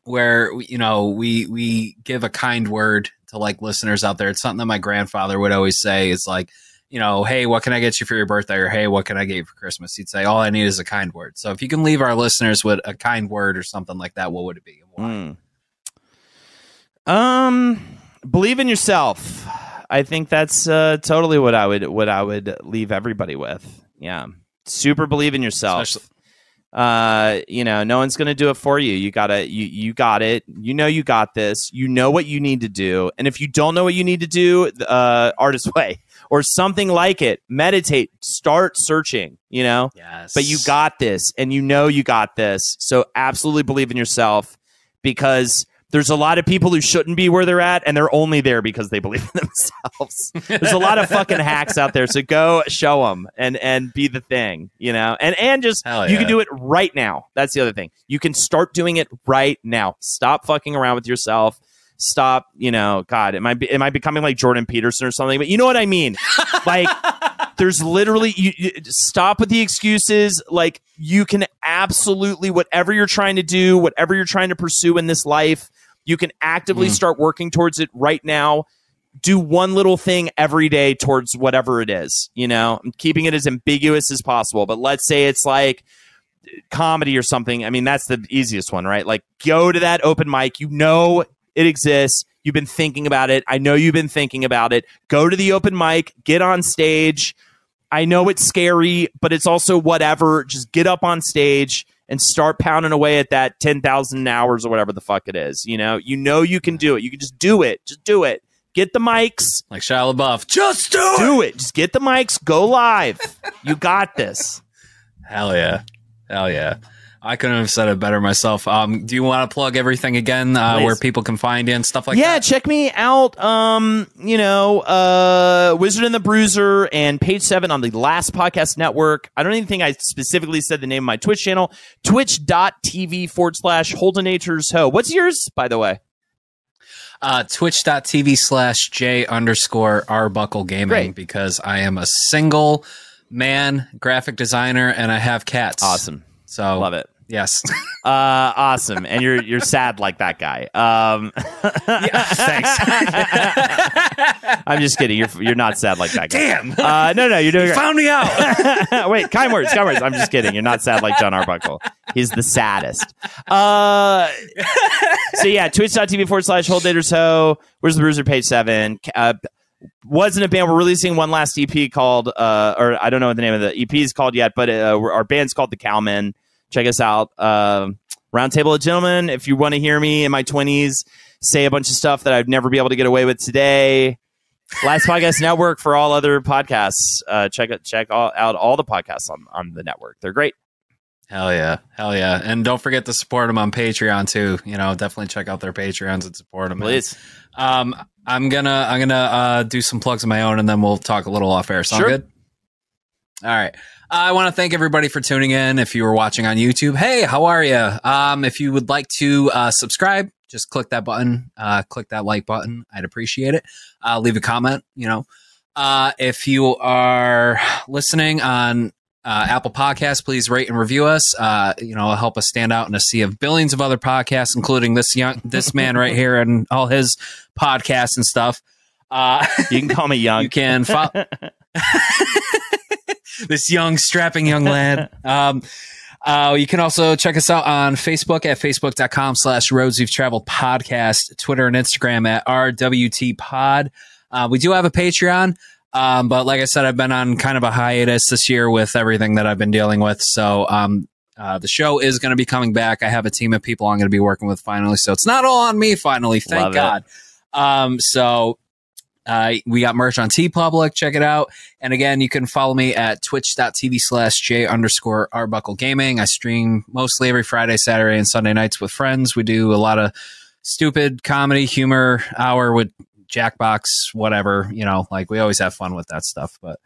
[SPEAKER 1] where we give a kind word to like listeners out there. It's something that my grandfather would always say. It's like, hey, what can I get you for your birthday? Or hey, what can I get you for Christmas? He'd say, all I need is a kind word. So if you can leave our listeners with a kind word or something like that, what would it be? And
[SPEAKER 2] why? Believe in yourself. I think that's totally what I would leave everybody with. Yeah. Super believe in yourself. Especially, no one's going to do it for you. You got it. You got it. You got this. You know what you need to do. And if you don't know what you need to do, Artist Way or something like it, meditate, start searching,
[SPEAKER 1] Yes.
[SPEAKER 2] But you got this and you got this. So absolutely believe in yourself, because there's a lot of people who shouldn't be where they're at, and they're only there because they believe in themselves. There's a lot of fucking hacks out there, so go show them and be the thing, and just you can do it right now. That's the other thing. You can start doing it right now. Stop fucking around with yourself. Stop, God, am I becoming like Jordan Peterson or something? But you know what I mean? Like, there's literally, you stop with the excuses. Like, you can absolutely, whatever you're trying to do, whatever you're trying to pursue in this life, you can actively start working towards it right now. Do one little thing every day towards whatever it is, I'm keeping it as ambiguous as possible. But let's say it's like comedy or something. I mean, that's the easiest one, right? Like, go to that open mic. It exists. You've been thinking about it. I know you've been thinking about it. Go to the open mic. Get on stage. I know it's scary, but it's also whatever. Just get up on stage and start pounding away at that 10,000 hours or whatever the fuck it is. You can do it. You can just do it. Just do it. Get the mics.
[SPEAKER 1] Like Shia LaBeouf. Just do it.
[SPEAKER 2] Just get the mics. Go live. You got this.
[SPEAKER 1] Hell yeah. Hell yeah. I couldn't have said it better myself. Do you want to plug everything again, where people can find you and stuff like that?
[SPEAKER 2] Yeah, check me out. Wizard and the Bruiser and Page 7 on the Last Podcast Network. I don't even think I specifically said the name of my Twitch channel. Twitch.tv/Holdenators Ho. What's yours, by the way?
[SPEAKER 1] Twitch.tv/J_Arbuckle Gaming. Great. Because I am a single man graphic designer and I have cats.
[SPEAKER 2] Awesome.
[SPEAKER 1] So
[SPEAKER 2] love it.
[SPEAKER 1] Yes.
[SPEAKER 2] Awesome. And you're sad like that guy.
[SPEAKER 1] Yeah, thanks.
[SPEAKER 2] I'm just kidding. You're not sad like that guy.
[SPEAKER 1] Damn.
[SPEAKER 2] No, you're doing
[SPEAKER 1] you found me out.
[SPEAKER 2] Wait, kind words. I'm just kidding. You're not sad like John Arbuckle. He's the saddest. So yeah, twitch.tv/Holdenators Ho. Where's the Bruiser? Page 7. Wasn't a band. We're releasing one last EP called, or I don't know what the name of the EP is called yet, but our band's called The Cowmen. Check us out. Roundtable of Gentlemen. If you want to hear me in my 20s say a bunch of stuff that I'd never be able to get away with today. Last Podcast Network for all other podcasts. Check out all the podcasts on the network. They're great.
[SPEAKER 1] Hell yeah. And don't forget to support them on Patreon too. Definitely check out their Patreons and support them.
[SPEAKER 2] Please.
[SPEAKER 1] I'm gonna do some plugs of my own, and then we'll talk a little off air. Sound good? All right. I want to thank everybody for tuning in. If you were watching on YouTube, hey, how are you? If you would like to subscribe, just click that button. Click that like button. I'd appreciate it. Leave a comment. If you are listening on Apple Podcasts, please rate and review us. It'll help us stand out in a sea of billions of other podcasts, including this man right here and all his podcasts and stuff.
[SPEAKER 2] You can call me young.
[SPEAKER 1] You can follow this strapping young lad. You can also check us out on Facebook at facebook.com/Roads We've Traveled Podcast, Twitter and Instagram at RWT Pod. We do have a Patreon. But like I said, I've been on kind of a hiatus this year with everything that I've been dealing with. So the show is going to be coming back. I have a team of people I'm going to be working with finally. So it's not all on me finally. Thank God. We got merch on TeePublic. Check it out. And again, you can follow me at twitch.tv/J_Arbuckle Gaming. I stream mostly every Friday, Saturday, and Sunday nights with friends. We do a lot of stupid comedy, humor hour with Jackbox, whatever, we always have fun with that stuff. But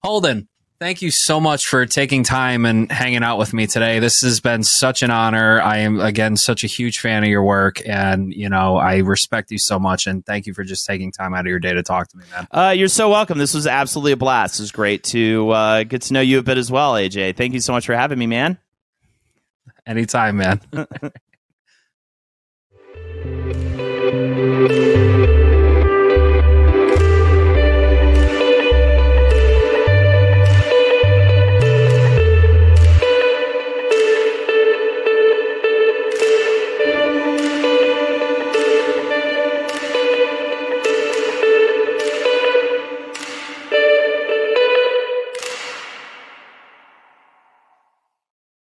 [SPEAKER 1] Holden, thank you so much for taking time and hanging out with me today. This has been such an honor. I am, again, such a huge fan of your work, and, you know, I respect you so much, and thank you for just taking time out of your day to talk to me, man.
[SPEAKER 2] You're so welcome. This was absolutely a blast. It was great to get to know you a bit as well, AJ. Thank you so much for having me, man.
[SPEAKER 1] Anytime, man.